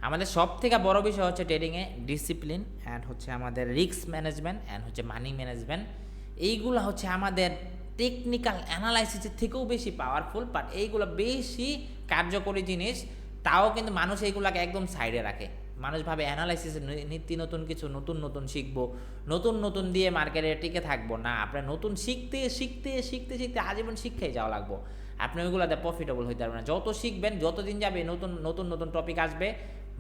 আমাদের সব থেকে বড় বিষয় হচ্ছে ট্রেডিংয়ে ডিসিপ্লিন অ্যান্ড হচ্ছে আমাদের রিস্ক ম্যানেজমেন্ট অ্যান্ড হচ্ছে মানি ম্যানেজমেন্ট। এইগুলো হচ্ছে আমাদের টেকনিক্যাল অ্যানালাইসিসের থেকেও বেশি পাওয়ারফুল, বাট এইগুলো বেশি কার্যকরী জিনিস। তাও কিন্তু মানুষ এইগুলোকে একদম সাইডে রাখে। মানুষ ভাবে অ্যানালাইসিসে নিত্য নতুন কিছু নতুন নতুন শিখবো, নতুন নতুন দিয়ে মার্কেটে টিকে থাকবো। না, আপনার নতুন শিখতে শিখতে শিখতে শিখতে আজীবন শিক্ষাই যাওয়া লাগবো। আপনি ওইগুলোতে প্রফিটেবল হইতে পারবেন না। যত শিখবেন, যত দিন যাবে, নতুন নতুন নতুন টপিক আসবে,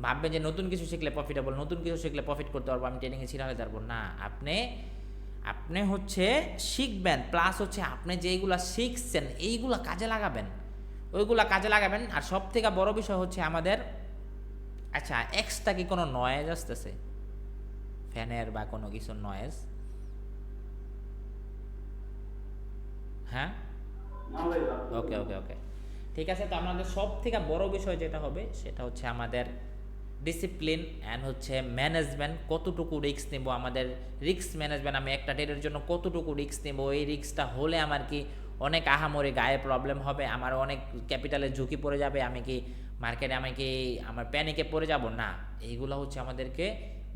ভাববেন যে নতুন কিছু শিখলে প্রফিটেবল, নতুন কিছু শিখলে প্রফিট করতে পারবো, আমি ট্রেডিংয়ে ছিঁড়া হয়ে যাবো। না, আপনি আপনি হচ্ছে শিখবেন, প্লাস হচ্ছে আপনি যেইগুলো শিখছেন এইগুলো কাজে লাগাবেন, ওইগুলো কাজে লাগাবেন। আর সব থেকে বড় বিষয় হচ্ছে আমাদের, আচ্ছা এক্সট্রা কি কোনো নয়েজ আসতেছে, ফ্যানের বা কোনো কিছু নয়েজ? হ্যাঁ, ওকে ওকে ওকে, ঠিক আছে। তো আমাদের সব থেকে বড় বিষয় যেটা হবে সেটা হচ্ছে আমাদের ডিসিপ্লিন অ্যান্ড হচ্ছে ম্যানেজমেন্ট। কতটুকু রিস্ক নেব, আমাদের রিস্ক ম্যানেজমেন্ট। আমি একটা ট্রেডের জন্য কতটুকু রিস্ক নেব, এই রিস্কটা হলে আমার কি অনেক আহামরি গায়ে প্রবলেম হবে, আমার অনেক ক্যাপিটালের ঝুঁকি পড়ে যাবে, আমি কি মার্কেটে আমি কি আমার প্যানিকে পড়ে যাব? না, এইগুলো হচ্ছে আমাদেরকে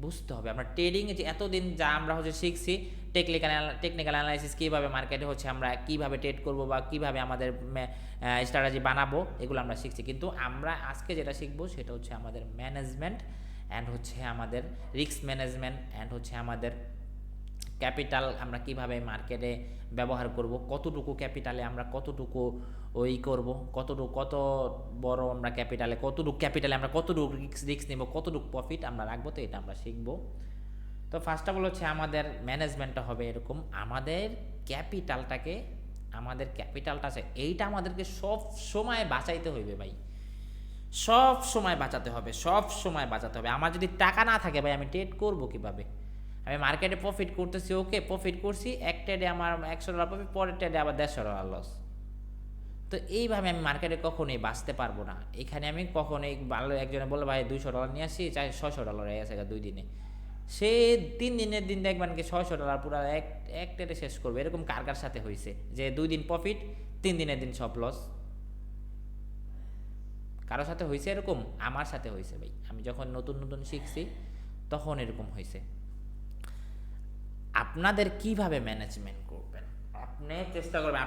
বুঝতে হবে। আমরা ট্রেডিংয়ে যে এতদিন যা আমরা হচ্ছে শিখছি, টেকনিক্যাল অ্যানালাইসিস কীভাবে মার্কেটে হচ্ছে আমরা কীভাবে ট্রেড করব বা কীভাবে আমাদের স্ট্র্যাটেজি বানাবো, এগুলো আমরা শিখছি। কিন্তু আমরা আজকে যেটা শিখবো সেটা হচ্ছে আমাদের ম্যানেজমেন্ট অ্যান্ড হচ্ছে আমাদের রিস্ক ম্যানেজমেন্ট অ্যান্ড হচ্ছে আমাদের ক্যাপিটাল আমরা কিভাবে মার্কেটে ব্যবহার করব, কতটুকু ক্যাপিটালে আমরা কতটুকু ওই করব, কত বড় আমরা ক্যাপিটালে আমরা কতটুকু রিস্ক নেব, কতটুকু প্রফিট আমরা রাখবো, তো এটা আমরা শিখব। তো ফার্স্ট অফ অল হচ্ছে আমাদের ম্যানেজমেন্টটা হবে এরকম, আমাদের ক্যাপিটালটা আছে এইটা আমাদেরকে সব সময় বাঁচাইতে হইবে ভাই, সব সময় বাঁচাতে হবে, সব সময় বাঁচাতে হবে। আমার যদি টাকা না থাকে ভাই, আমি ট্রেড করবো কিভাবে? আমি মার্কেটে প্রফিট করতেছি, ওকে প্রফিট করছি, এক ট্রেডে আমার $100 প্রফিট, পরের ট্রেডে আবার $150 লস। তো এইভাবে আমি মার্কেটে কখনোই বাঁচতে পারবো না। এখানে আমি কখনোই, ভালো একজনে বললো ভাই $200 নিয়ে আসি, চাই $600 হয়ে গেছে 2 দিনে। সে 3 দিনের দিন দেখবেন কি $600 পুরো এক ট্রেডে শেষ করবে। এরকম কার কার সাথে হয়েছে যে 2 দিন প্রফিট, 3 দিনের দিন সব লস? কারোর সাথে হয়েছে এরকম? আমার সাথে হয়েছে ভাই। আমি যখন নতুন নতুন শিখছি তখন এরকম হয়েছে। আপনাদের কিভাবে ম্যানেজমেন্ট করবেন, আপনি চেষ্টা করবেন,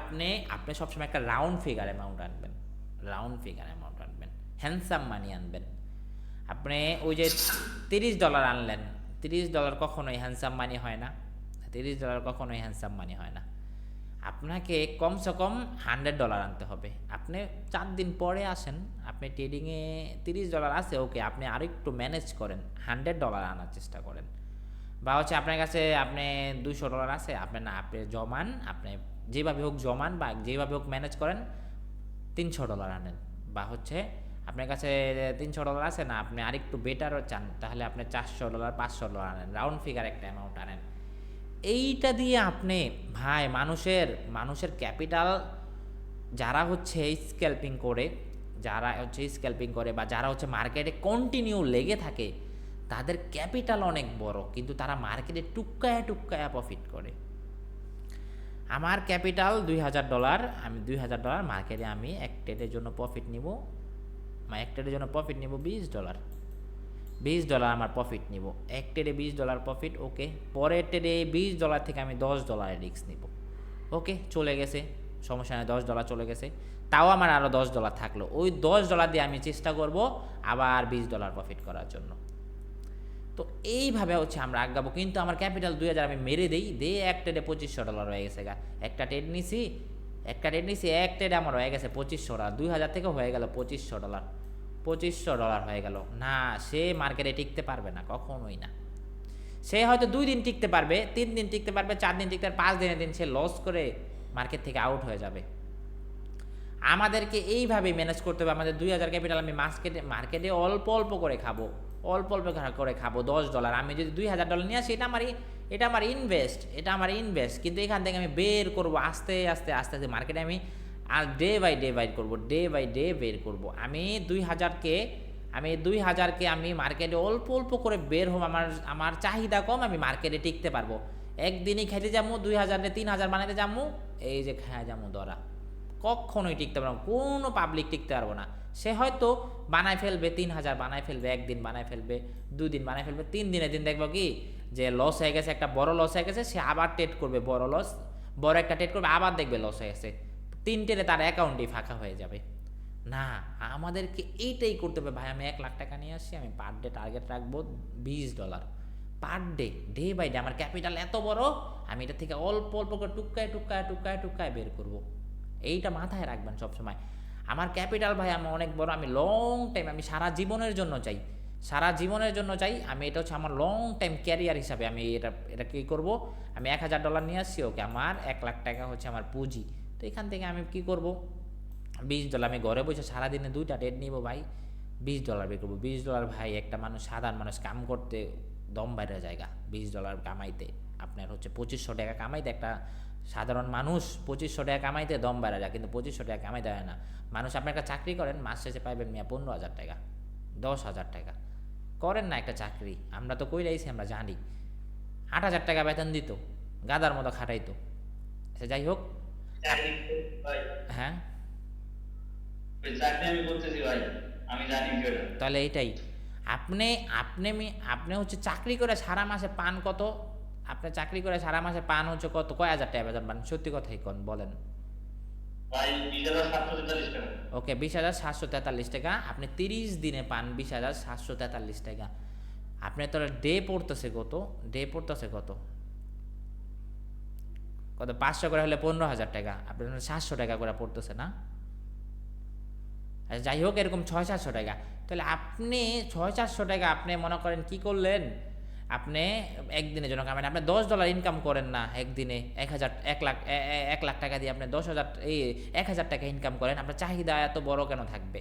আপনি সবসময় একটা রাউন্ড ফিগার অ্যামাউন্ট আনবেন, হ্যান্ডসাম মানি আনবেন। আপনি ওই যে $30 আনলেন, $30 কখনোই হ্যান্ডসাম মানি হয় না, $30 কখনোই হ্যান্ডসাম মানি হয় না। আপনাকে কমসে কম $100 আনতে হবে। আপনি 4 দিন পরে আসেন, আপনি ট্রেডিংয়ে $30 আছে, ওকে, আপনি আরও একটু ম্যানেজ করেন, $100 আনার চেষ্টা করেন। বা হচ্ছে আপনার কাছে আপনি $200 আছে, আপনি জমান, আপনি যেভাবে হোক জমান বা যেভাবে হোক ম্যানেজ করেন, $300 আনেন। বা হচ্ছে আপনার কাছে $300 আছে না, আপনি আরেকটু বেটারও চান, তাহলে আপনি $400 $500 আনেন, রাউন্ড ফিগার একটা অ্যামাউন্ট আনেন। এইটা দিয়ে আপনি ভাই মানুষের ক্যাপিটাল, যারা হচ্ছে স্ক্যাল্পিং করে বা যারা হচ্ছে মার্কেটে কন্টিনিউ লেগে থাকে, তাদের ক্যাপিটাল অনেক বড়, কিন্তু তারা মার্কেটে টুক্কায়া টুক্কায়া প্রফিট করে। আমার ক্যাপিটাল $2000, আমি $2000 মার্কেটে আমি এক ট্রেডের জন্য প্রফিট নিব, $20, $20 আমার প্রফিট নিব, এক ট্রেডে $20 প্রফিট, ওকে। পরের ট্রেডে $20 থেকে আমি $10 রিস্ক নিব, ওকে, চলে গেছে, সমস্যা নেই, $10 চলে গেছে। তাও আমার আরও $10 থাকলো, ওই $10 দিয়ে আমি চেষ্টা করব আবার $20 প্রফিট করার জন্য। তো এইভাবে হচ্ছে আমরা আগাবো। কিন্তু আমার ক্যাপিটাল 2000 আমি মেরে দিই এক ট্রেডে $2500 হয়ে গেছে গা। একটা ট্রেড নিছি, এক ট্রেডে আমার হয়ে গেছে $2500, 2000 থেকে হয়ে গেল $2500, $2500 হয়ে গেল। না, সে মার্কেটে টিকতে পারবে না, কখনোই না। সে হয়তো 2 দিন টিকতে পারবে, 3 দিন টিকতে পারবে, 4 দিন টিকতে পারবে, 5 দিনের দিন সে লস করে মার্কেট থেকে আউট হয়ে যাবে। আমাদেরকে এইভাবেই ম্যানেজ করতে হবে। আমাদের 2000 ক্যাপিটাল আমি মার্কেটে অল্প অল্প করে খাবো, $10। আমি যদি $2000 নিয়ে আসি, এটা আমার ইনভেস্ট, কিন্তু এখান থেকে আমি বের করব আস্তে আস্তে আস্তে আস্তে মার্কেটে আমি আর ডে বাই ডে বের করব। আমি 2000কে আমি মার্কেটে অল্প অল্প করে বের হব। আমার চাহিদা কম, আমি মার্কেটে টিকতে পারবো। একদিনই খাইতে যাবো 2000-এ 3000 বানাইতে যাবো, এই যে খায়া যাবো ধরা, কখনোই টিকতে পারবো না, কোনো পাবলিক টিকতে পারবো না। সে হয়তো বানায় ফেলবে 3,000, বানায় ফেলবে একদিন, বানায় ফেলবে 2 দিন, বানায় ফেলবে 3 দিনের দিন দেখবো কি যে লস হয়ে গেছে, একটা বড় লস হয়ে গেছে, সে আবার ট্রেড করবে, বড় লস, বড় একটা ট্রেড করবে, আবার দেখবে লস হয়ে গেছে, 3টেরে তার অ্যাকাউন্টই ফাঁকা হয়ে যাবে। না, আমাদেরকে এইটাই করতে হবে ভাই। আমি 1 লাখ টাকা নিয়ে আসছি, আমি পার ডে টার্গেট রাখবো $20 per day, day by day. আমার ক্যাপিটাল এত বড়, আমি এটা থেকে অল্প অল্প করে টুকায় টুকায় টুকায় টুকায় বের করব। এইটা মাথায় রাখবেন সবসময়। আমার ক্যাপিটাল ভাই আমি অনেক বড়, আমি লং টাইম, আমি সারা জীবনের জন্য চাই, সারা জীবনের জন্য চাই আমি। এটা হচ্ছে আমার লং টাইম ক্যারিয়ার হিসাবে আমি এটা কী করবো, আমি $1,000 নিয়ে আসছি, ওকে আমার 1 লাখ টাকা হচ্ছে আমার পুঁজি। তো এখান থেকে আমি কি করব, $20 আমি ঘরে বসে সারাদিনে 2টা ডেট নিব ভাই, $20 বের করবো। $20 ভাই, একটা মানুষ, সাধারণ মানুষ কাম করতে দম বাইরে জায়গা, $20 কামাইতে আপনার হচ্ছে 2500 টাকা কামাইতে, একটা সাধারণ মানুষ 2500 টাকা কামাইতে দম বাইরে যায়, কিন্তু 2500 টাকা কামাইতে হয় না। মানুষ, আপনি একটা চাকরি করেন, মাস শেষে পাইবেন 15,000 টাকা, 10,000 টাকা। করেন না একটা চাকরি, আমরা তো কই রাইছি, আমরা জানি। 8,000 টাকা বেতন দিত, গাদার মতো খাটাইতো। আচ্ছা যাই হোক, হ্যাঁ তাহলে এইটাই, আপনি আপনি আপনি হচ্ছে চাকরি করে সারা মাসে পান কত, আপনি চাকরি করে সারা মাসে পান হচ্ছে কত, কয় হাজার টাকা বেতন পান, সত্যি কথাই কোন বলেন। ওকে, 20,743 টাকা আপনি 30 দিনে পান, 20,743 টাকা। আপনি তো ডে পড়তেছে কত, ডে পড়তেছে কত, কত 500 করে হলে 15,000 টাকা, আপনার 700 টাকা করে পড়তেছে না। যাই হোক, এরকম 600-700 টাকা। তাহলে আপনি 600-700 টাকা আপনি মনে করেন কি করলেন, আপনি একদিনের জন্য কামাই, আপনি $10 ইনকাম করেন না একদিনে, 1 লাখ টাকা দিয়ে আপনি 1,000 টাকা ইনকাম করেন, আপনার চাহিদা এত বড় কেন থাকবে?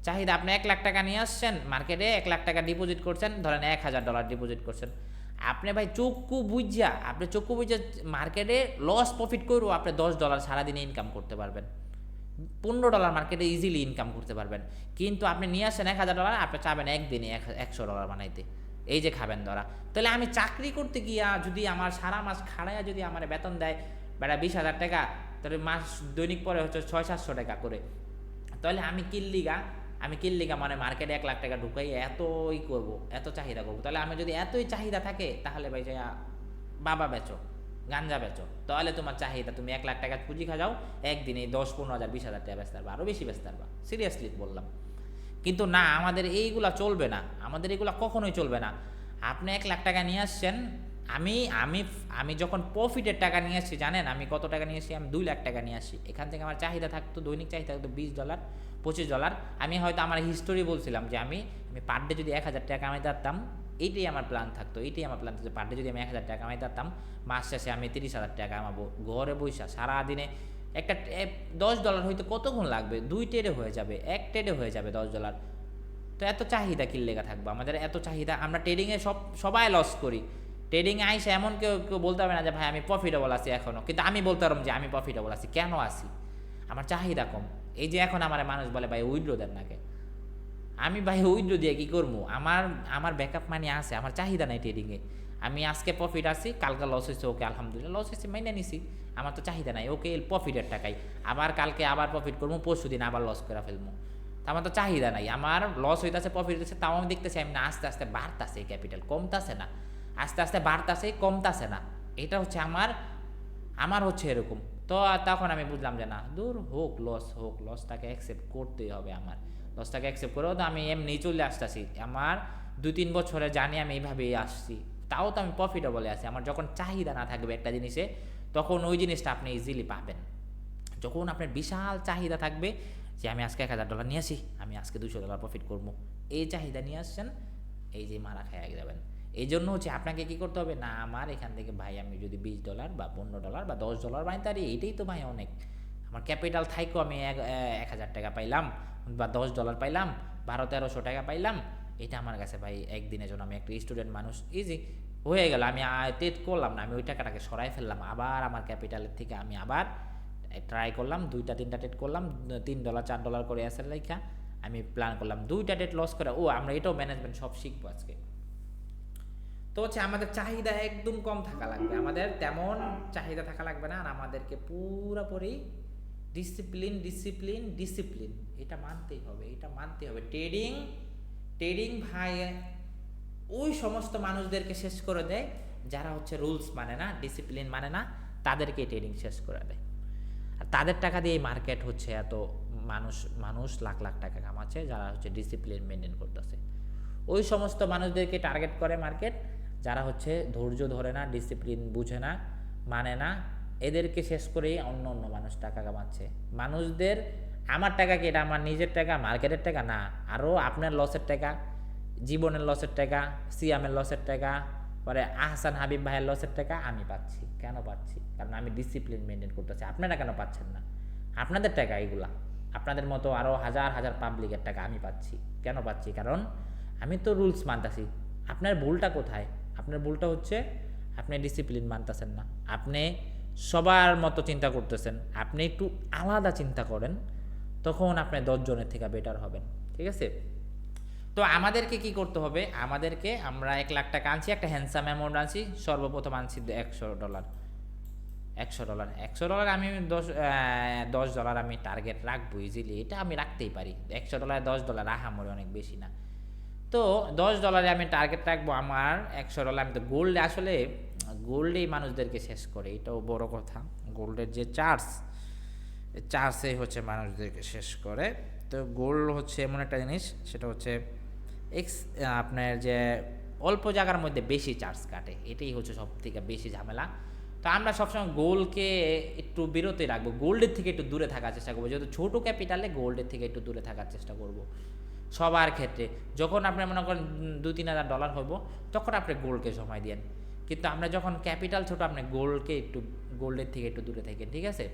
চাহিদা, আপনি 1 লাখ টাকা নিয়ে আসছেন মার্কেটে, 1 লাখ টাকা ডিপোজিট করছেন, ধরেন $1,000 ডিপোজিট করছেন। আপনি ভাই চক্ষু বুঝা, আপনি চক্ষু বুঝা মার্কেটে লস প্রফিট করবো, আপনি $10 সারাদিনে ইনকাম করতে পারবেন, $15 মার্কেটে ইজিলি ইনকাম করতে পারবেন। কিন্তু আপনি নিয়ে আসেন $1,000, আপনি চাবেন একদিনে $100 বানাইতে, এই যে খাবেন ধরা। তাহলে আমি চাকরি করতে গিয়া যদি আমার সারা মাস খাড়াইয়া যদি আমার বেতন দেয় বেটা 20,000 টাকা, তাহলে মাস দৈনিক পরে হচ্ছে 600-700 টাকা করে, তাহলে আমি কিল্লিগা মানে মার্কেটে 1 লাখ টাকা ঢুকাই এতই করব, এত চাহিদা করবো। তাহলে আমি যদি এতই চাহিদা থাকে, তাহলে ভাই যাইয়া বাবা বেচো, গাঞ্জা বেচো, তাহলে তোমার চাহিদা, তুমি 1 লাখ টাকা পুঁজি খাওয়াও, একদিনে 10-15,000 20,000 টাকা বেচতে পারবা, আরও বেশি বেচতে পারবা, সিরিয়াসলি বললাম। কিন্তু না, আমাদের এইগুলা চলবে না, আমাদের এগুলা কখনোই চলবে না। আপনি 1 লাখ টাকা নিয়ে আসছেন, আমি আমি আমি যখন প্রফিটের টাকা নিয়ে আসছি, জানেন আমি কত টাকা নিয়ে আসছি? আমি 2 লাখ টাকা নিয়ে আসছি। এখান থেকে আমার চাহিদা থাকতো, দৈনিক চাহিদা থাকতো $20, $25। আমি হয়তো আমার হিস্টোরি বলছিলাম যে আমি পার ডে যদি 1,000 টাকা কামাইতে পারতাম, এইটাই আমার প্ল্যান থাকতো, পার ডে যদি আমি 1,000 টাকা কামাইতে পারতাম, মাস শেষে আমি 30,000 টাকা কামাবো ঘরে বইসা সারাদিনে। একটা $10 হয়তো কতক্ষণ লাগবে, 2 ট্রেডে হয়ে যাবে, 1 ট্রেডে হয়ে যাবে $10। তো এত চাহিদা কি লেগা থাকবো আমাদের, এত চাহিদা। আমরা ট্রেডিংয়ে সবাই লস করি, ট্রেডিংয়ে আইসে এমন কেউ বলতে হবে না যে ভাই আমি প্রফিটেবল আছি এখনও, কিন্তু আমি বলতে পারলাম যে আমি প্রফিটেবল আছি, কেন আছি? আমার চাহিদা কম। এই যে এখন আমার মানুষ বলে ভাই উইথড্র দেন নাকি, আমি ভাই উইথড্র দিয়ে কী করবো? আমার ব্যাকআপ মানি আছে, আমার চাহিদা নাই ট্রেডিংয়ে। আমি আজকে প্রফিট আছি, কালকে লস হয়েছে, ওকে আলহামদুলিল্লাহ, লস হয়েছে মাইনে নিছি, আমার তো চাহিদা নাই, ওকে প্রফিটের টাকাই আবার কালকে আবার প্রফিট করবো, পরশু দিন আবার লস করে ফেলবো, আমার তো চাহিদা নাই। আমার লস হইতেছে, প্রফিট হইতেছে, তাও আমি দেখতেছি আমি না, আস্তে আস্তে বাড়তেছে ক্যাপিটাল, কমতাছে না, আস্তে আস্তে বাড়তেছে, কমতাছে না। এটা হচ্ছে আমার হচ্ছে এরকম। তো তখন আমি বুঝলাম যে না, দূর হোক লসটাকে অ্যাকসেপ্ট করতেই হবে, আমার লসটাকে অ্যাকসেপ্ট করেও তো আমি এমনি চলে আসতেছি, আমার 2-3 বছরে জানি আমি এইভাবেই আসছি, তাও তো আমি প্রফিটেবলে আছি। আমার যখন চাহিদা না থাকবে একটা জিনিসে, তখন ওই জিনিসটা আপনি ইজিলি পাবেন। যখন আপনার বিশাল চাহিদা থাকবে যে আমি আজকে $1,000 নিয়ে আসি, আমি আজকে $200 প্রফিট করবো, এই চাহিদা নিয়ে আসছেন, এই যে মারা খেয়ে যাবেন। এই জন্য হচ্ছে আপনাকে কী করতে হবে না, আমার এখান থেকে ভাই আমি যদি $20 বা $15 বা $10 বানাইতে পারি, এইটাই তো ভাই অনেক। আমার ক্যাপিটাল থাইকো আমি 1,000 টাকা পাইলাম বা $10 পাইলাম, 1200-1300 টাকা পাইলাম, এটা আমার কাছে ভাই একদিনের জন্য, আমি একটা স্টুডেন্ট মানুষ, ইজি হয়ে গেল। আমি ট্রেড করলাম না, আমি ওই টাকাটাকে সরাই ফেললাম, আবার আমার ক্যাপিটালের থেকে আমি আবার ট্রাই করলাম, 2-3টা ট্রেড করলাম, $3-4 করে অ্যাসেট রেখা আমি প্ল্যান করলাম 2টা ট্রেড লস করে। আমরা এটাও ম্যানেজমেন্ট সব শিখবো আজকে। তো হচ্ছে আমাদের চাহিদা একদম কম থাকা লাগবে, আমাদের তেমন চাহিদা থাকা লাগবে না, আর আমাদেরকে পুরোপুরি ডিসিপ্লিন ডিসিপ্লিন ডিসিপ্লিন, এটা মানতেই হবে, এটা মানতেই হবে। ট্রেডিং ট্রেডিং ভাই ওই সমস্ত মানুষদেরকে শেষ করে দেয় যারা হচ্ছে রুলস মানে না, ডিসিপ্লিন মানে না, তাদেরকে ট্রেডিং শেষ করে দেয়। আর তাদের টাকা দিয়ে মার্কেট হচ্ছে এত মানুষ মানুষ লাখ লাখ টাকা কামাচ্ছে যারা হচ্ছে ডিসিপ্লিন মেনটেন করতেছে। ওই সমস্ত মানুষদেরকে টার্গেট করে মার্কেট যারা হচ্ছে ধৈর্য ধরে না, ডিসিপ্লিন বুঝে না, মানে না, এদেরকে শেষ করেই অন্য অন্য মানুষ টাকা কামাচ্ছে। মানুষদের আমার টাকা কি এটা আমার নিজের টাকা, মার্কেটের টাকা না, আরও আপনার লসের টাকা, জীবনের লসের টাকা, সিয়ামের লসের টাকা, পরে আহসান হাবিব ভাইয়ের লসের টাকা আমি পাচ্ছি। কেন পাচ্ছি? কারণ আমি ডিসিপ্লিন মেনটেন করতেছি। আপনারা কেন পাচ্ছেন না? আপনাদের টাকা এইগুলা, আপনাদের মতো আরও হাজার হাজার পাবলিকের টাকা আমি পাচ্ছি। কেন পাচ্ছি? কারণ আমি তো রুলস মানতাছি। আপনার ভুলটা কোথায়? আপনার ভুলটা হচ্ছে আপনি ডিসিপ্লিন মানতেছেন না, আপনি সবার মতো চিন্তা করতেছেন। আপনি একটু আলাদা চিন্তা করেন, তখন আপনি 10 জনের থেকে বেটার হবেন। ঠিক আছে? তো আমাদেরকে কি করতে হবে? আমাদেরকে আমরা 1 লাখ টাকা আনছি, একটা হ্যান্ডসাম অ্যামাউন্ট আনছি, সর্বপ্রথম আনছি $100। $100 আমি $10 আমি টার্গেট রাখবো ইজিলি, এটা আমি রাখতেই পারি। $100 $10 আহামরি অনেক বেশি না। তো $10 আমি টার্গেট রাখবো আমার $100। আমি তো গোল্ডে আসলে গোল্ডেই মানুষদেরকে শেষ করে, এটাও বড় কথা। গোল্ডের যে চার্জে হচ্ছে মানুষদেরকে শেষ করে। তো গোল্ড হচ্ছে এমন একটা জিনিস, সেটা হচ্ছে আপনার যে অল্প জায়গার মধ্যে বেশি চার্জ কাটে, এটাই হচ্ছে সব থেকে বেশি ঝামেলা। তো আমরা সবসময় গোল্ডকে একটু বিরতি রাখবো, গোল্ডের থেকে একটু দূরে থাকার চেষ্টা করবো। যেহেতু ছোটো ক্যাপিটালে গোল্ডের থেকে একটু দূরে থাকার চেষ্টা করব সবার ক্ষেত্রে। যখন আপনি মনে করেন $2-3,000 হবো, তখন আপনি গোল্ডকে সময় দেন। কিন্তু আমরা যখন ক্যাপিটাল ছোটো, আপনি গোল্ডের থেকে একটু দূরে থাকেন। ঠিক আছে?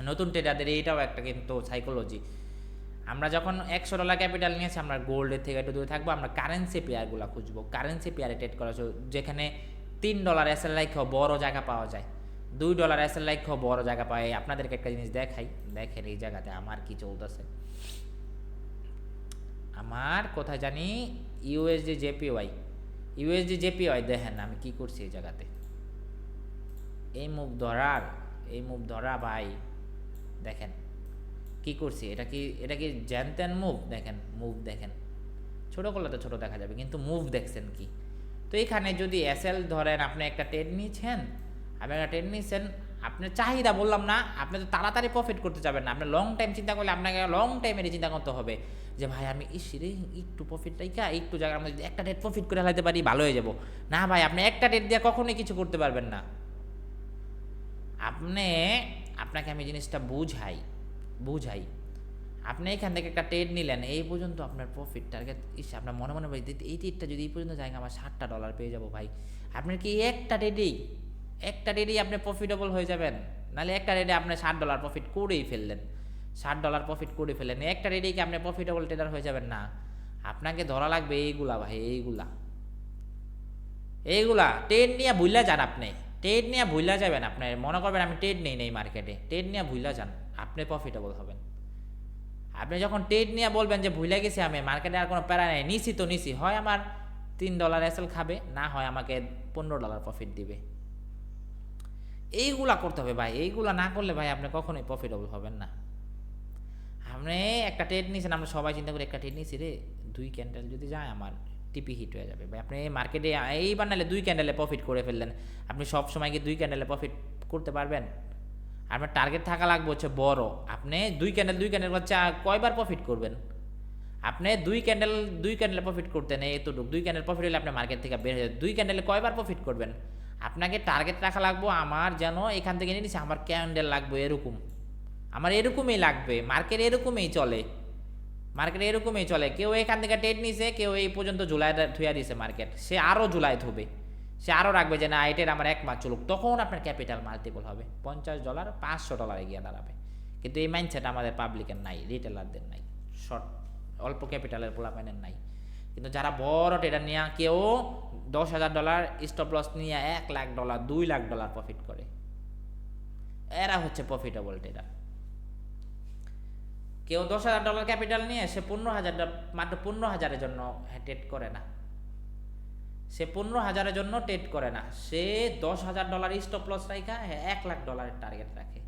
নতুন ট্রেডারদের এইটাও একটা কিন্তু সাইকোলজি। আমরা যখন $100 ক্যাপিটাল নিয়েছি, আমরা গোল্ডের থেকে একটু দূরে থাকবো। আমরা কারেন্সি পেয়ারগুলো খুঁজবো, কারেন্সি পেয়ারে ট্রেড করা, যেখানে $3 এসএল লাইখেও বড় জায়গা পাওয়া যায়, $2 এসএল লাইখেও বড় জায়গা পাওয়া যায়। আপনাদেরকে একটা জিনিস দেখাই, দেখেন এই জায়গাতে আমার কি চলতেছে। আমার কোথায় জানি ইউএসডি জেপিওয়াই দেখেন আমি কি করছি এই জায়গাতে। এই মুভ ধরা ভাই, দেখেন কি করছি। এটা কি জ্যানতেন মুভ? দেখেন মুভ, দেখেন ছোট করলে তো ছোট দেখা যাবে, কিন্তু মুভ দেখছেন কি? তো এখানে যদি এসএল ধরেন, আপনি একটা ট্রেড নিয়েছেন, আপনার চাহিদা বললাম না, আপনি তো তাড়াতাড়ি প্রফিট করতে যাবেন না। আপনি লং টাইম চিন্তা করলে আপনাকে লং টাইমের চিন্তা করতে হবে যে ভাই আমি একটু প্রফিট রাইখা একটু জায়গার মধ্যে একটা ট্রেড প্রফিট করে ফেলাতে পারি, ভালো হয়ে যাব। না ভাই, আপনি একটা ট্রেড দিয়ে কখনোই কিছু করতে পারবেন না। আপনাকে আমি জিনিসটা বুঝাই। আপনি এখান থেকে একটা ট্রেড নিলেন, এই পর্যন্ত আপনার প্রফিট টার্গেট, আপনার মনে মনে ভাই এই ট্রেডটা যদি এই পর্যন্ত যায় আমার $60 পেয়ে যাবো। ভাই আপনার কি একটা ট্রেডেই আপনি প্রফিটেবল হয়ে যাবেন? নাহলে একটা ট্রেডে আপনি $60 প্রফিট করেই ফেললেন, একটা ট্রেডেই কি আপনি প্রফিটেবল ট্রেডার হয়ে যাবেন? না, আপনাকে ধরা লাগবে এইগুলা ভাই, এইগুলা ট্রেড নিয়ে ভুইলা যান। আপনি ট্রেড নিয়ে ভুইলা যাবেন, আপনি মনে করবেন আমি ট্রেড নেই মার্কেটে, ট্রেড নিয়ে ভুইলা যান, আপনি প্রফিটেবল হবেন। আপনি যখন ট্রেড নিয়ে বলবেন যে ভুলে গেছি আমি, মার্কেটে আর কোনো প্যারা নেই, নিছি, হয় আমার $3 এসএল খাবে, না হয় আমাকে $15 প্রফিট দিবে। এইগুলা করতে হবে ভাই, এইগুলা না করলে ভাই আপনি কখনোই প্রফিটেবল হবেন না। আপনি একটা ট্রেড নিয়েছেন, আমরা সবাই চিন্তা করি একটা ট্রেড নিয়েছি রে, 2 ক্যান্ডেল যদি যায় আমার টিপি হিট হয়ে যাবে। ভাই আপনি মার্কেটে এইবার নাহলে 2 ক্যান্ডেলে প্রফিট করে ফেললেন, আপনি সব সময় কি 2 ক্যান্ডেলে প্রফিট করতে পারবেন? আপনার টার্গেট থাকা লাগবে হচ্ছে বড়। আপনি 2 ক্যান্ডেল হচ্ছে কয়বার প্রফিট করবেন? আপনি 2 ক্যান্ডেলে প্রফিট করতে নেই এতটুকু, 2 ক্যান্ডেল প্রফিট হলে আপনি মার্কেট থেকে বের হয়ে যাবেন। 2 ক্যান্ডেলে কয়বার প্রফিট করবেন? আপনাকে টার্গেট রাখা লাগবে আমার যেন এখান থেকে নিয়ে নিচ্ছে আমার ক্যান্ডেল লাগবে এরকম, আমার এরকমই লাগবে। মার্কেট এরকমই চলে। কেউ এখান থেকে ট্রেড নিছে, কেউ এই পর্যন্ত জুলাই ধুয়া দিছে মার্কেট, সে আরও জুলাই ধুবে, সে আরও রাখবে যে না এটার আমার 1 মাস চলুক। তখন আপনার ক্যাপিটাল মাল্টিপল হবে, $50 $500 গিয়ে দাঁড়াবে। কিন্তু এই মাইন্ডসেট আমাদের পাবলিকের নাই, রিটেলারদের নাই, অল্প ক্যাপিটালের পোলাপাইনের নাই। কিন্তু যারা বড় ট্রেডার নিয়ে কেউ $10,000 স্টপ লস নিয়ে $1,00,000 $2,00,000 প্রফিট করে, এরা হচ্ছে প্রফিটেবল ট্রেডার। কেউ $10,000 ক্যাপিটাল নিয়ে সে মাত্র 15,000-এর জন্য ট্রেড করে না, সে 15,000-এর জন্য ট্রেড করে না, সে $10,000 স্টপ লস রাখা $1,00,000 টার্গেট রাখে।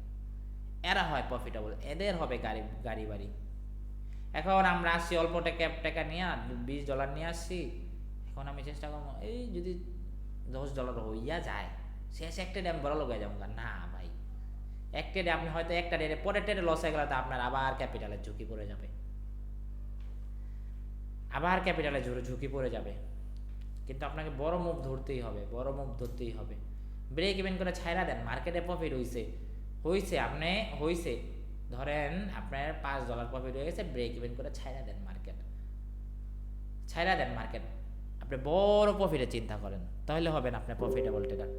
এরা হয় প্রফিটেবল, এদের হবে গাড়ি গাড়ি বাড়ি। এখন আমরা আসছি অল্প টাকা নিয়ে, $20 নিয়ে আসছি। এখন আমি চেষ্টা করবো এই যদি $10 হইয়া যায়, শেষ একটা ডে আমি বড় লোক হয়ে যাবো। না ভাই, একটা ডে আপনি হয়তো একটা ডে পরের ডে লস হয়ে গেলে তো আপনার আবার ক্যাপিটালের ঝুঁকি পড়ে যাবে, আবার ক্যাপিটালের ঝুঁকি পড়ে যাবে। কিন্তু আপনাকে বড় মুভ ধরতেই হবে, বড় মুভ ধরতেই হবে। ব্রেক ইভেন করে ছাইরা দেন, মার্কেটে প্রফিট হইছে আপনি হইছে ধরেন আপনার $5 প্রফিট হয়ে গেছে, ব্রেক ইভেন করে ছাইরা দেন মার্কেট। আপনি বড় প্রফিটে চিন্তা করেন, তাহলে হবে না আপনার প্রফিটেবল ট্রেডার।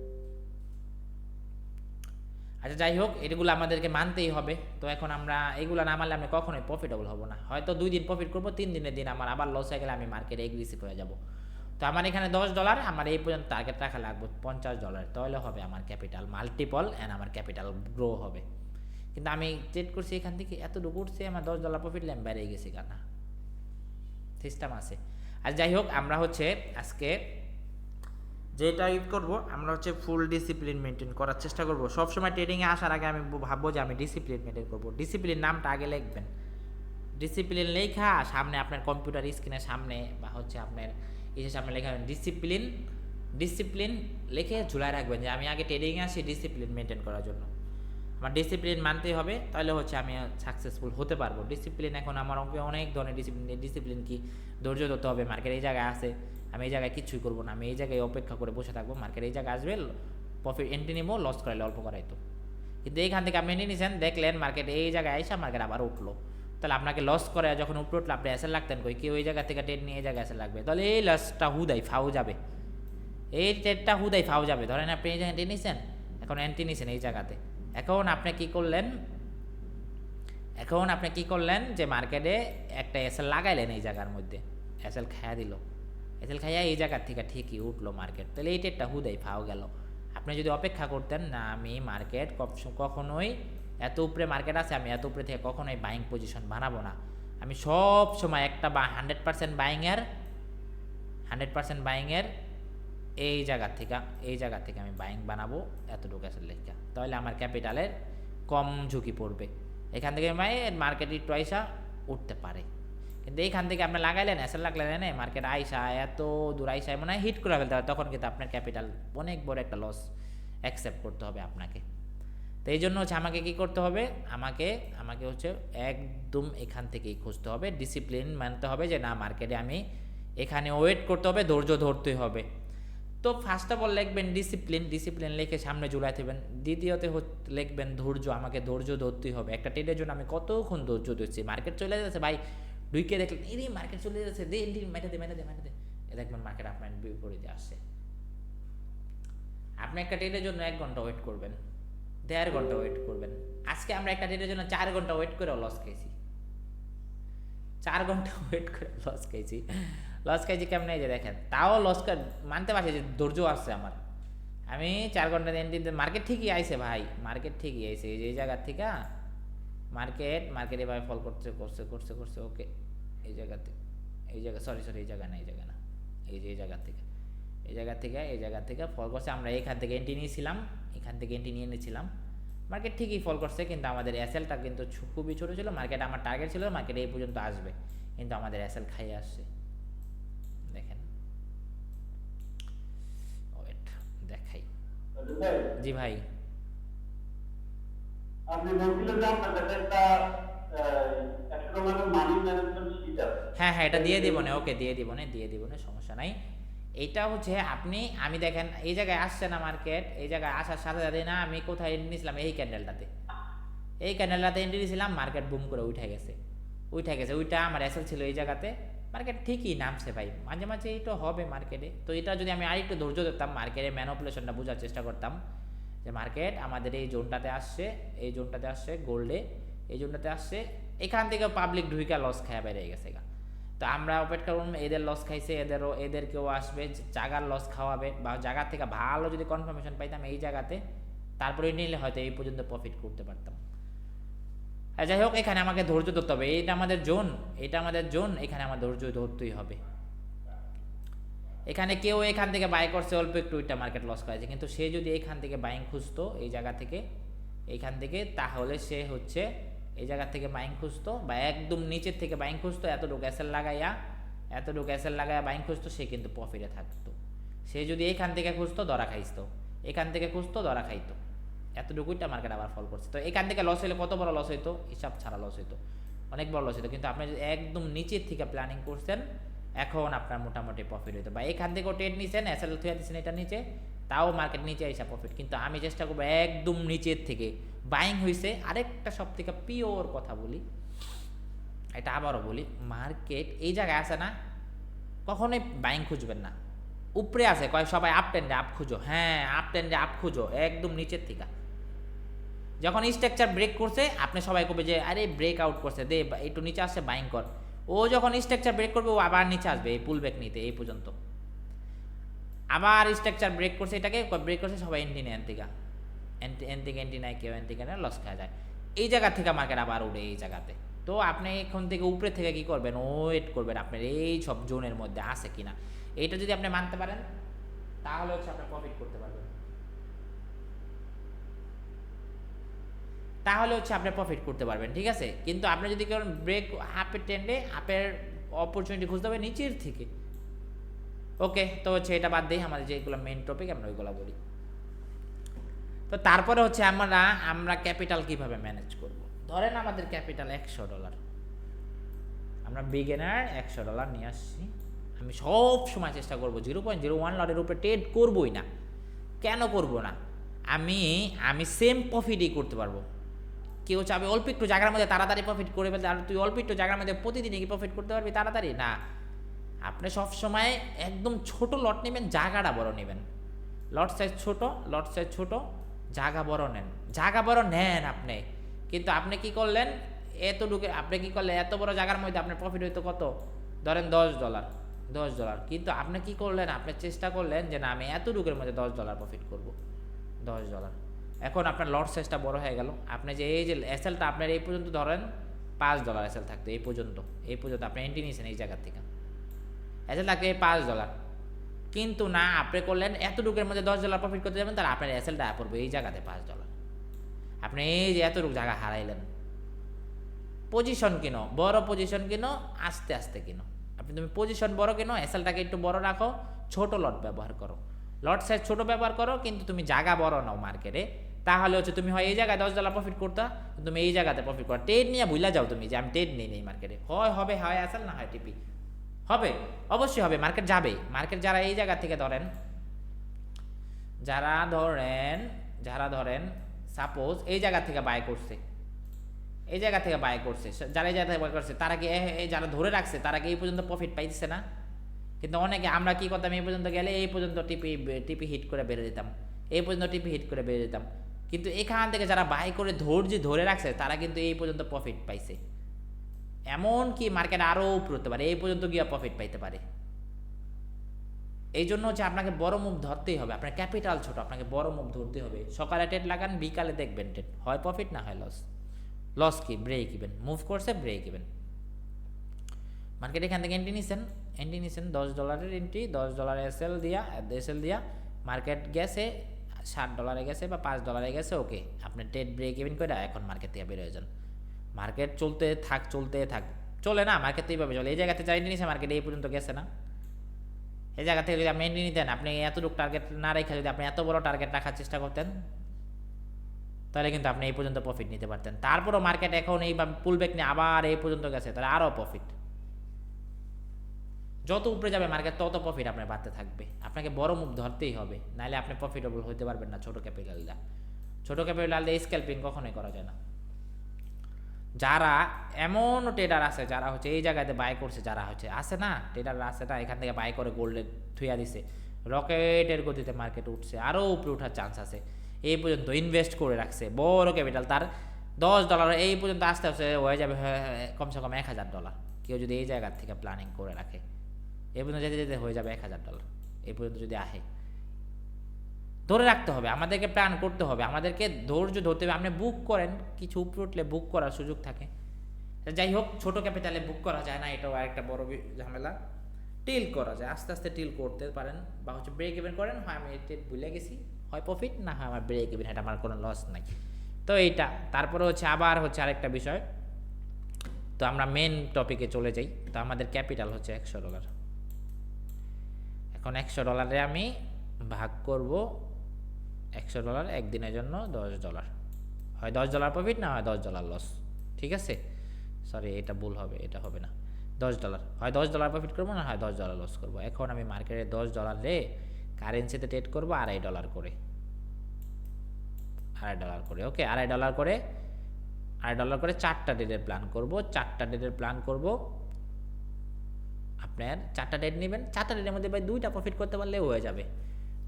আচ্ছা যাই হোক, এগুলো আমাদেরকে মানতেই হবে। তো এখন আমরা এগুলো না মানলে আমি কখনোই প্রফিটেবল হব না। হয়তো 2 দিন প্রফিট করবো, 3 দিনের দিন আমার আবার লস হয়ে গেলে আমি মার্কেটে এগ্রেসিভ হয়ে যাব। তো আমার এখানে $10, আমার এই পর্যন্ত টার্গেট রাখা লাগবে $50, তাহলে হবে আমার ক্যাপিটাল মাল্টিপল অ্যান্ড আমার ক্যাপিটাল গ্রো হবে। কিন্তু আমি ট্রেড করছি এখান থেকে এতটুকু উঠছে, আমার $10 প্রফিট আমি বেড়ে গেছি কেনা, সিস্টেম আছে। আর যাই হোক, আমরা হচ্ছে আজকে যেটা করবো, আমরা হচ্ছে ফুল ডিসিপ্লিন মেনটেন করার চেষ্টা করবো। সবসময় ট্রেডিংয়ে আসার আগে আমি ভাববো যে আমি ডিসিপ্লিন মেনটেন করবো। ডিসিপ্লিন নামটা আগে লিখবেন, ডিসিপ্লিন লেখা সামনে আপনার কম্পিউটার স্ক্রিনের সামনে বা হচ্ছে আপনার ইসের সামনে লেখা ডিসিপ্লিন লিখে ঝুলায় রাখবেন যে আমি আগে ট্রেডিংয়ে আসি ডিসিপ্লিন মেনটেন করার জন্য। আমার ডিসিপ্লিন মানতেই হবে, তাহলে হচ্ছে আমি সাকসেসফুল হতে পারবো। ডিসিপ্লিন এখন আমার অনেক ধরনের ডিসিপ্লিন কি ধৈর্য ধরতে হবে। মার্কেট এই জায়গায় আসে, আমি এই জায়গায় কিছুই করবো না, আমি এই জায়গায় অপেক্ষা করে বসে থাকবো। মার্কেট এই জায়গায় আসবে, প্রফিট এন্ট্রি নিবো, লস করাইলে অল্প করাইতো। কিন্তু এইখান থেকে আপনি নিয়ে নিয়েছেন, দেখলেন মার্কেট এই জায়গায় আইসা মার্কেট আবার উঠলো, তাহলে আপনাকে লস করে যখন উপরে উঠলো আপনি অ্যাসেল লাগতেন কই, কি ওই জায়গা থেকে ট্রেড নিয়ে এই জায়গায় অ্যাসেল লাগবে, তাহলে এই লসটা হুদাই ফাউ যাবে, এই ট্রেডটা হুদাই ফাউ যাবে। ধরেন আপনি এই জায়গায় নিয়েছেন, এখন এন্ট্রি নিয়েছেন এই জায়গাতে, এখন আপনি কি করলেন যে মার্কেটে একটা এসএল লাগাইলেন এই জায়গার মধ্যে, এসএল খাইয়া দিল, এসএল খাইয়া এই জায়গার থেকে ঠিকই উঠলো মার্কেট, তাহলে এই ট্রেডটা হুদাই ফাও গেল। আপনি যদি অপেক্ষা করতেন না আমি মার্কেট কখনোই এত উপরে মার্কেট আছে, আমি এত উপরে থেকে কখনোই বাইং পজিশন বানাবো না, আমি সব সময় একটা বা 100% বাইংয়ের এই জায়গা থেকে আমি বাইং বানাবো এতটুকু অ্যাসেল লেখা, তাহলে আমার ক্যাপিটালের কম ঝুঁকি পড়বে। এখান থেকে মার্কেট একটু আইসা উঠতে পারে। কিন্তু এইখান থেকে আপনি লাগাইলেন, অ্যাসেল লাগলেন, মার্কেট আইসা এত দূর আইসা মনে হয় হিট করে ফেলতে হবে, তখন কিন্তু আপনার ক্যাপিটাল অনেক বড় একটা লস অ্যাকসেপ্ট করতে হবে আপনাকে। তো এই জন্য হচ্ছে আমাকে কী করতে হবে, আমাকে হচ্ছে একদম এখান থেকেই খুঁজতে হবে, ডিসিপ্লিন মানতে হবে যে না মার্কেটে আমি এখানে ওয়েট করতে হবে, ধৈর্য ধরতে হবে। তো ফার্স্ট অফ অল লিখবেন ডিসিপ্লিন লিখে সামনে ঝুলাই দেবেন। দ্বিতীয়তে লিখবেন ধৈর্য, আমাকে ধৈর্য ধরতেই হবে। একটা ট্রেডের জন্য আমি কতক্ষণ ধৈর্য ধরছি, মার্কেট চলে যাচ্ছে ভাই, ঢুকে দেখলেন এই মার্কেট চলে যাচ্ছে, দে মেটা দে দেখবেন মার্কেট আপনার বিপরীতে আসছে। আপনি একটা ট্রেডের জন্য 1 ঘন্টা ওয়েট করবেন, 1.5 ঘন্টা ওয়েট করবেন। আজকে আমরা একটা ট্রেডের জন্য 4 ঘন্টা ওয়েট করে লস খাইছি, 4 ঘন্টা ওয়েট করে লস খাইছি কেমন, এই যে দেখেন, তাও লস মানতে পারছি যে ধৈর্য আসছে আমার। আমি 4 ঘন্টা দিন মার্কেট ঠিকই আইছে ভাই, মার্কেট ঠিকই আইছে, এই জায়গার থেকে মার্কেট এভাবে ফল করছে ওকে, এই জায়গা সরি এই জায়গা না এই যে এই জায়গা থেকে ফল করছে। আমরা এখান থেকে এন্ট্রি নিয়েছিলাম, নিয়ে নিয়েছিলাম, মার্কেট ঠিকই ফল করছে, কিন্তু আমাদের এসএলটা কিন্তু খুবই ছোটো ছিল। মার্কেট আমার টার্গেট ছিল মার্কেট এই পর্যন্ত আসবে, কিন্তু আমাদের এসএল খাইয়ে আসছে। দেখেন দেখাই, জি ভাই আপনি বলছিলেন যে আপনার কাছে একটা মানি ম্যানেজমেন্ট শীট আছে। হ্যাঁ এটা দিয়ে দিব না, ওকে দিয়ে দিব না, সমস্যা নাই। এইটা হচ্ছে আমি দেখেন এই জায়গায় আসছে না মার্কেট, এই জায়গায় আসার সাথে সাথে না আমি কোথায় এন্ট্রি নিয়েছিলাম, এই ক্যান্ডেলটাতে এন্ট্রি নিয়েছিলাম, মার্কেট বুম করে উঠে গেছে, ওইটা আমার এসএল ছিল এই জায়গাতে। মার্কেট ঠিকই নামছে ভাই, মাঝে মাঝে এটা হবে মার্কেটে। তো এটা যদি আমি আরেকটু ধৈর্য ধরতাম, মার্কেটের ম্যানিপুলেশনটা বোঝার চেষ্টা করতাম যে মার্কেট আমাদের এই জোনটাতে আসছে গোল্ডে, এই জোনটাতে আসছে, এখান থেকে পাবলিক ঢুইকা লস খায়া বেরিয়ে গেছে গা। তো আমরা অপেক্ষা করুন, এদের লস খাইছে, এদেরকেও আসবে, জায়গার লস খাওয়াবে, বা জায়গা থেকে ভালো যদি কনফার্মেশন পাইতাম এই জায়গাতে, তারপরে নিলে হয়তো এই পর্যন্ত প্রফিট করতে পারতাম। আর যাই হোক, এখানে আমাকে ধৈর্য ধরতে হবে, এটা আমাদের জোন, এখানে আমার ধৈর্য ধরতেই হবে। এখানে কেউ এখান থেকে বাই করছে অল্প একটু, ওইটা মার্কেট লস করেছে, কিন্তু সে যদি এখান থেকে বাইং খুঁজতো এই জায়গা থেকে এইখান থেকে, তাহলে সে হচ্ছে এই জায়গা থেকে বাইং খুঁজতো বা একদম নিচের থেকে বাইং খুঁজতো, এতটুকু এসএল লাগাইয়া বাইং খুঁজতো, সে কিন্তু প্রফিটে থাকতো। সে যদি এইখান থেকে খুঁজতো ধরা খাইতো, এখান থেকে খুঁজতো ধরা খাইতো, এতটুকুইটা মার্কেট আবার ফল করছে। তো এখান থেকে লস হলে কত বড় লস হইতো, হিসাব ছাড়া লস হইতো, অনেক বড় লস হইতো। কিন্তু আপনি যদি একদম নিচের থেকে প্ল্যানিং করছেন, এখন আপনার মোটামুটি প্রফিট হইতো। বা এখান থেকেও ট্রেড নিছেন, এসএল থুয়া দিচ্ছেন এটা নিচে, তাও মার্কেট নিচে আইসা প্রফিট। কিন্তু আমি চেষ্টা করবো একদম নিচের থেকে বাইং হয়েছে। আরেকটা সব থেকে পিওর কথা বলি, এটা আবারও বলি, মার্কেট এই জায়গায় আছে না, কখনোই বাইং খুঁজবেন না। উপরে আছে কয় সবাই আপ ট্রেন্ডে আপ খুঁজো, হ্যাঁ আপ ট্রেন্ডে আপ খুঁজো একদম নিচের থেকে। যখন স্ট্রাকচার ব্রেক করছে, আপনি সবাই করবে যে আরে ব্রেক আউট করছে, দে একটু নিচে আসছে বাইং কর। ও যখন স্ট্রাকচার ব্রেক করবে, ও আবার নিচে আসবে এই পুল ব্যাক নিতে, এই পর্যন্ত। আবার স্ট্রাকচার ব্রেক করছে, এটাকে ব্রেক করছে, সবাই এন্টি নেয়, এন্টি নেয়, কেউ এন্টি নেয়, লস খাওয়া যায়। এই জায়গা থেকে মার্কেট আবার উঠে এই জায়গাতে। তো আপনি এখন থেকে উপরে থেকে কি করবেন, ওয়েট করবেন আপনার এই সব জোনের মধ্যে আছে কিনা। এইটা যদি আপনি মানতে পারেন, তাহলে হচ্ছে আপনি প্রফিট করতে পারবেন, তাহলে হচ্ছে আপনি প্রফিট করতে পারবেন, ঠিক আছে। কিন্তু আপনি যদি করেন ব্রেক আপের ট্রেন্ডে, আপের অপরচুনিটি খুঁজতে হবে নিচের থেকে। ওকে, তো হচ্ছে এটা বাদ দিই, আমাদের যেগুলো মেইন টপিক আমরা ওইগুলো বলি। তো তারপরে হচ্ছে আমরা ক্যাপিটাল কিভাবে ম্যানেজ করব। ধরেন আমাদের ক্যাপিটাল $100, আমরা বিগিনার $100 নিয়ে আসছি। আমি সব সময় চেষ্টা করবো 0.01 লটের উপরে ট্রেড করবোই না। কেন করব না, আমি সেম প্রফিটই করতে পারবো। কেউ চাবে অল্প একটু জায়গার মধ্যে তাড়াতাড়ি প্রফিট করে ফেলতে, আর তুই অল্প একটু জায়গার মধ্যে প্রতিদিনই কি প্রফিট করতে পারবি তাড়াতাড়ি? না, আপনি সবসময় একদম ছোট লট নেবেন, জায়গাটা বড় নেবেন। লট সাইজ ছোট, জায়গা বড় নেন, জায়গা বড় নেন আপনি। কিন্তু আপনি কি করলেন, এত বড় জায়গার মধ্যে আপনার প্রফিট হইতো কত, ধরেন $10। কিন্তু আপনি কি করলেন, আপনি চেষ্টা করলেন যে না আমি এতটুকুর মধ্যে $10 প্রফিট করব, $10। এখন আপনার লট সাইজটা বড় হয়ে গেল। আপনি যে এই যে এসএলটা আপনার এই পর্যন্ত ধরেন $5 এসএল থাকতো, এই পর্যন্ত আপনি এন্ট্রি নিয়েছেন এই জায়গা থেকে, এসএল থাকতো এই $5। কিন্তু না, আপনি করলেন এতটুকুর মধ্যে $10 প্রফিট করতে যাবেন, তাহলে আপনার এসএলটা পড়বে এই জায়গাতে $5। আপনি এই যে এতটুকু জায়গা হারাইলেন। পজিশন কিনো, বড় পজিশন কিনো, আস্তে আস্তে কিনো। তুমি পজিশন বড় কিনো, এসএলটাকে একটু বড় রাখো, ছোট লট ব্যবহার করো, লট সাইজ ছোট ব্যবহার করো, কিন্তু তুমি জায়গা বড় নাও মার্কেটে। তাহলে হচ্ছে তুমি হয় এই জায়গায় $10 প্রফিট করতা, তুমি এই জায়গাতে প্রফিট করো। ট্রেড নিয়ে ভুলে যাও তুমি যে আমি ট্রেড নিই নেই মার্কেটে, হয় এসএল না হয় টিপি হবে, অবশ্যই হবে, মার্কেট যাবে। মার্কেট যারা এই জায়গা থেকে ধরেন, যারা ধরেন সাপোজ এই জায়গা থেকে বাই করছে, যারা এই জায়গা থেকে বাই করছে, তারা কি যারা ধরে রাখছে তারা কি এই পর্যন্ত প্রফিট পাইছে না? কিন্তু অনেকে আমরা কি করতাম, এই পর্যন্ত গেলে এই পর্যন্ত টিপি হিট করে বেরিয়ে দিতাম, কিন্তু এখান থেকে যারা বাই করে ধরে রাখছে, তারা কিন্তু এই পর্যন্ত প্রফিট পাইছে। এমন কি মার্কেট আরও উপরে হতে পারে, এই পর্যন্ত গিয়ে প্রফিট পাইতে পারে। এই জন্য হচ্ছে আপনাকে বড় মুভ ধরতেই হবে, আপনার ক্যাপিটাল ছোট, আপনাকে বড় মুভ ধরতে হবে। সকালে ট্রেড লাগান, বিকালে দেখবেন ট্রেড হয় প্রফিট না হয় লস কি ব্রেক ইভেন, মুভ করছে ব্রেক ইভেন। মার্কেট এখান থেকে এন্ট্রি নিছেন $10 এন্ট্রি, $10 এসএল দিয়া মার্কেট গেছে $60 গেছে বা $5 গেছে, ওকে আপনি ট্রেড ব্রেক ইভেন করে এখন মার্কেট থেকে বের হয়ে যান। মার্কেট চলতে থাক, চলে না, মার্কেট তো এইভাবে চলে। এই জায়গাতে যা এন্ট্রি নিছে, মার্কেট এই পর্যন্ত গেছে না, এই জায়গা থেকে যদি আপনি এন্ট্রি নিতেন, আপনি এতটুকু টার্গেট না রেখে যদি আপনি এত বড় টার্গেট রাখার চেষ্টা করতেন, তাহলে কিন্তু আপনি এই পর্যন্ত প্রফিট নিতে পারতেন। তারপরও মার্কেট এখন এই পুল ব্যাক নিয়ে আবার এই পর্যন্ত গেছে, তাহলে আরও প্রফিট। যত উপরে যাবে মার্কেট, তত প্রফিট আপনার বাড়তে থাকবে। আপনাকে বড় মুভ ধরতেই হবে, নাহলে আপনি প্রফিটেবল হতে পারবেন না। ছোট ক্যাপিটাল দিয়ে স্ক্যালপিং কখনোই করা যায় না। যারা এমন ট্রেডার আছে, যারা হচ্ছে এই জায়গাতে বাই করছে, যারা হচ্ছে আছে না ট্রেডার আছে না, এখান থেকে বাই করে গোল্ডে থুইয়া দিছে, রকেটের গতিতে মার্কেট উঠছে, আরও উপরে ওঠার চান্স আছে। এই পর্যন্ত ইনভেস্ট করে রাখছে বড় ক্যাপিটাল, তার $10 এই পর্যন্ত আস্তে আস্তে হয়ে যাবে কমসে কম $1000। কেউ যদি এই জায়গার থেকে প্ল্যানিং করে রাখে, এই পর্যন্ত যেতে যেতে হয়ে যাবে $1000। এই পর্যন্ত যদি আসে, ধরে রাখতে হবে, আমাদেরকে প্ল্যান করতে হবে, আমাদেরকে ধৈর্য ধরতে হবে। আপনি বুক করেন, কিছু উপরে উঠলে বুক করার সুযোগ থাকে। যাই হোক, ছোট ক্যাপিটালে বুক করা যায় না, এটাও আরেকটা বড় ঝামেলা। টিল করা যায়, আস্তে আস্তে টিল করতে পারেন, বা হচ্ছে ব্রেক ইভেন করেন। হয় আমি ট্রেড ভুলে গেছি, হয় প্রফিট, না হয় আমার ব্রেক ইভেন, এটা আমার কোনো লস নাই। তো এইটা তারপরে হচ্ছে আবার হচ্ছে আরেকটা বিষয়। তো আমরা মেন টপিকে চলে যাই। তো আমাদের ক্যাপিটাল হচ্ছে $100। এখন $100 আমি ভাগ করব, $100 একদিনের জন্য $10, হয় $10 প্রফিট না হয় $10 লস। ঠিক আছে, সরি এটা ভুল হবে, এটা হবে না। $10 হয় $10 প্রফিট করবো না হয় $10 লস করবো। এখন আমি মার্কেটে $10 রে কারেন্সিতে ট্রেড করবো $2.5 করে, $2.5 করে। ওকে, $2.5 করে, $2.5 করে 4টা ডেটের প্ল্যান করব। 4টা ডেটের প্ল্যান করব, আপনার 4টা ডেট নেবেন। 4টা ডেটের মধ্যে ভাই 2টা প্রফিট করতে পারলে হয়ে যাবে।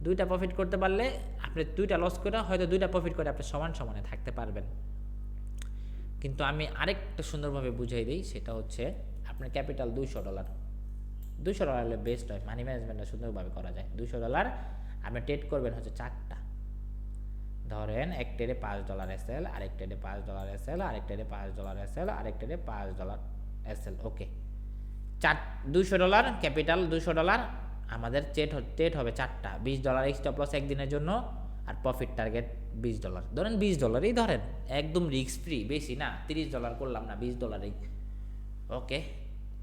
2টা প্রফিট করতে পারলে আপনি 2টা লস করে হয়তো 2টা প্রফিট করে আপনি সমান সমানে থাকতে পারবেন। কিন্তু আমি আরেকটা সুন্দরভাবে বুঝাই দিই, সেটা হচ্ছে আপনার ক্যাপিটাল $200। $200 হলে বেস্ট হয়, মানি ম্যানেজমেন্টটা সুন্দরভাবে করা যায়। $200 আপনি ট্রেড করবেন হচ্ছে 4টা। ধরেন এক ট্রেডে $5 এসএল, আরেক ট্রেডে $5 এসএল, আরেক ট্রেডে $5 এসএল, আরেক ট্রেডে $5 এসএল। ওকে, $200 ক্যাপিটাল, $200 আমাদের ট্রেড হবে 4টা, $20 স্টপ লস একদিনের জন্য, আর প্রফিট টার্গেট $20। ধরেন $20ই ধরেন, একদম রিস্ক ফ্রি, বেশি না, $30 করলাম না, $20ই। ওকে,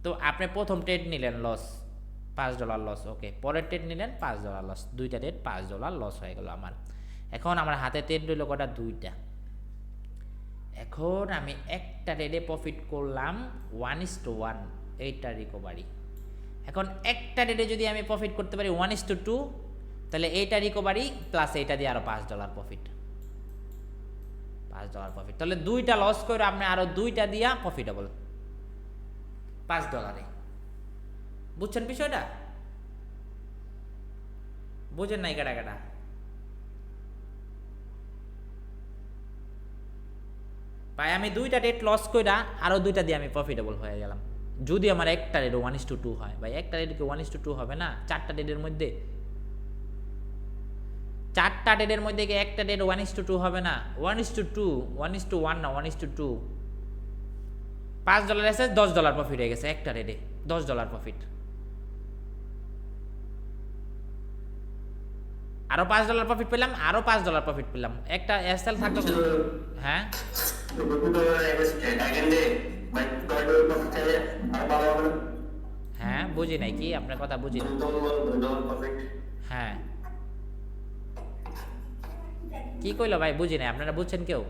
তো আপনি প্রথম ট্রেড নিলেন লস, $5 লস। ওকে, পরের ট্রেড নিলেন $5 লস, 2টা ট্রেড $5 লস হয়ে গেল আমার। এখন আমার হাতে ট্রেড রইল কটা? 2টা। এখন আমি একটা ট্রেডে প্রফিট করলাম 1:1, এইটা রিকভারি। এখন একটা ট্রেডে যদি আমি প্রফিট করতে পারি 1:2, তাহলে এইটা রিকভারি প্লাস এইটা দিয়ে আরো $5 প্রফিট, $5 প্রফিট। তাহলে 2টা লস করে আপনি আরো 2টা দিয়া প্রফিটেবল $5। বুঝছেন বিষয়টা? বুঝেন নাই কাটা কাটা? ভাই আমি 2টা ডেট লস কইরা আরো 2টা দিয়ে আমি প্রফিটেবল হয়ে গেলাম। যদি আমার একটা রেট 1:2 হয়, ভাই একটা রেট কি 1:2 হবে না? 4টা ডেটের মধ্যে, 4টা ডেটের মধ্যে কি একটা ডেট 1:2 হবে না? 1:2, 1:1 না, 1:2। $5 এসে $10 প্রফিট হয়ে গেছে একটা রেটে, $10 প্রফিট। আরো $5 প্রফিট পেলাম, আরো $5 প্রফিট পেলাম। একটা এসএল থাকতো। হ্যাঁ হ্যাঁ, বুঝি নাই কি আপনার কথা, বুঝি না। হ্যাঁ, কি কইলো ভাই, বুঝি নাই, আপনারা বুঝছেন কেউ?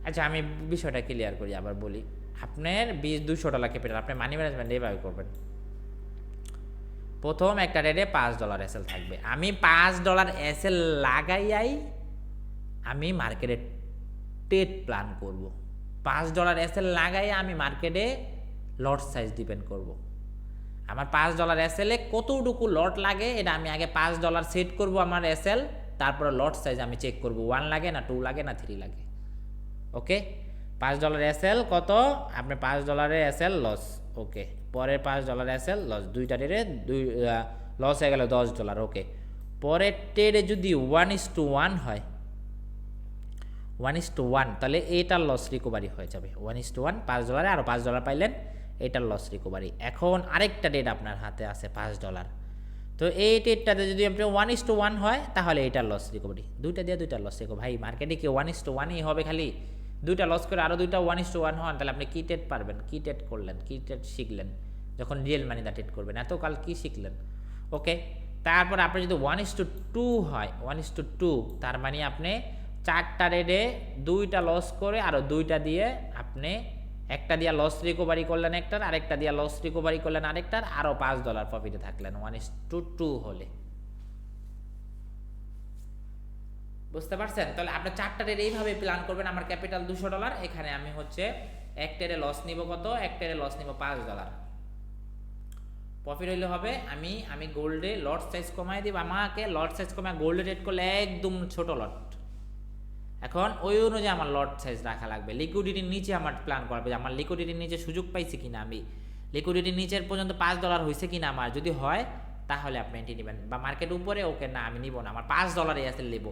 আচ্ছা, আমি বিষয়টা ক্লিয়ার করি, আবার বলি। আপনার $200 ক্যাপিটাল, আপনি মানি ম্যানেজমেন্ট এইভাবে করবেন। প্রথম একটা রেটে $5 এসএল থাকবে, আমি $5 এসএল লাগাইয়াই আমি মার্কেটে ট্রেড প্ল্যান করব। $5 এসএল লাগাই আমি মার্কেটে লট সাইজ ডিপেন্ড করব। আমার $5 এসএলে কতটুকু লট লাগে এটা আমি আগে $5 সেট করব আমার এসএল, তারপরে লট সাইজ আমি চেক করব 1 লাগে না 2 লাগে না 3 লাগে। ওকে, $5 এসএল কত, আপনি $5 এসএল লস। ওকে, পরের $5 এসএল লস, 2টা ট্রেডে লস হয়ে গেল $10। ওকে, পরের ট্রেডে যদি 1:1 হয়, 1:1, তাহলে এইটার লস রিকভারি হয়ে যাবে। 1:1, $5 আরও $5 পাইলেন, এটার লস রিকভারি। এখন আরেকটা ডেট আপনার হাতে আছে $5, তো এই ডেটটাতে যদি আপনি 1:1 হয় তাহলে এটার লস রিকভারি। 2টা দিয়ে 2টার লস রিকভারি। ভাই মার্কেটে কি 1:1ই হবে খালি? 2টা লস করে আরও 2টা 1:1 হন, তাহলে আপনি কি ট্রেড পারবেন? কি ট্রেড করলেন? কি ট্রেড শিখলেন যখন রিয়েল মানি দা ট্রেড করবেন? এতকাল কি শিখলেন? ওকে, তারপর আপনি যদি 1:2 হয়, 1:2, তার মানে আপনি 4টা রেডে 2টা লস করে আরও 2টা দিয়ে আপনি একটা দিয়া লস রিকভারি করলেন একটার, আরেকটা দিয়া লস রিকভারি করলেন আরেকটার, আরও $5 প্রফিটে থাকলেন 1:2 হলে। বুঝতে পারছেন? তাহলে আপনি 4টা রেড এইভাবে প্ল্যান করবেন। আমার ক্যাপিটাল $200, এখানে আমি হচ্ছে এক ট্রেডে লস নিব কত? এক ট্রেডে লস নিব $5। প্রফিট হইলে হবে আমি গোল্ডে লট সাইজ কমাই দিব। আমাকে লট সাইজ কমায় গোল্ডে ট্রেড করলে একদম ছোট লট। এখন ওই অনুযায়ী আমার লট সাইজ রাখা লাগবে। লিকুইডিটির নিচে আমার প্ল্যান করবে যে আমার লিকুইডিটির নিচে সুযোগ পাইছি কিনা, আমি লিকুইডিটির নিচের পর্যন্ত $5 হয়েছে কিনা আমার, যদি হয় তাহলে আপনি এন্ট্রি নেবেন। বা মার্কেট উপরে, ওকে না আমি নিব না, আমার $5 এসএল নেব,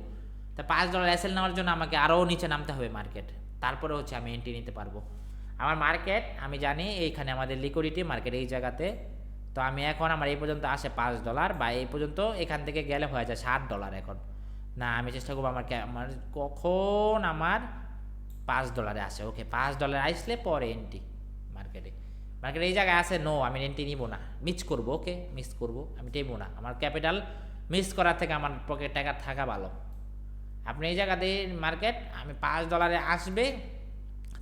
তা $5 এসএল নেওয়ার জন্য আমাকে আরও নিচে নামতে হবে মার্কেট, তারপরে হচ্ছে আমি এন্ট্রি নিতে পারবো। আমার মার্কেট আমি জানি এইখানে আমাদের লিকুইডিটি মার্কেট এই জায়গাতে, তো আমি এখন আমার এই পর্যন্ত আসে $5 বা এই পর্যন্ত, এখান থেকে গেলে হয়ে যায় $60 এখন। না, আমি চেষ্টা করবো আমার কখন আমার $5 আসে। ওকে, $5 আসলে পরে এন্ট্রি মার্কেটে। মার্কেটে এই জায়গায় আছে, নো আমি এন্ট্রি নিব না, মিস করব। ওকে, মিস করব, আমি টেবো না। আমার ক্যাপিটাল মিস করার থেকে আমার পকেট টাকা থাকা ভালো। আপনি এই জায়গাতে মার্কেট আমি $5 আসবে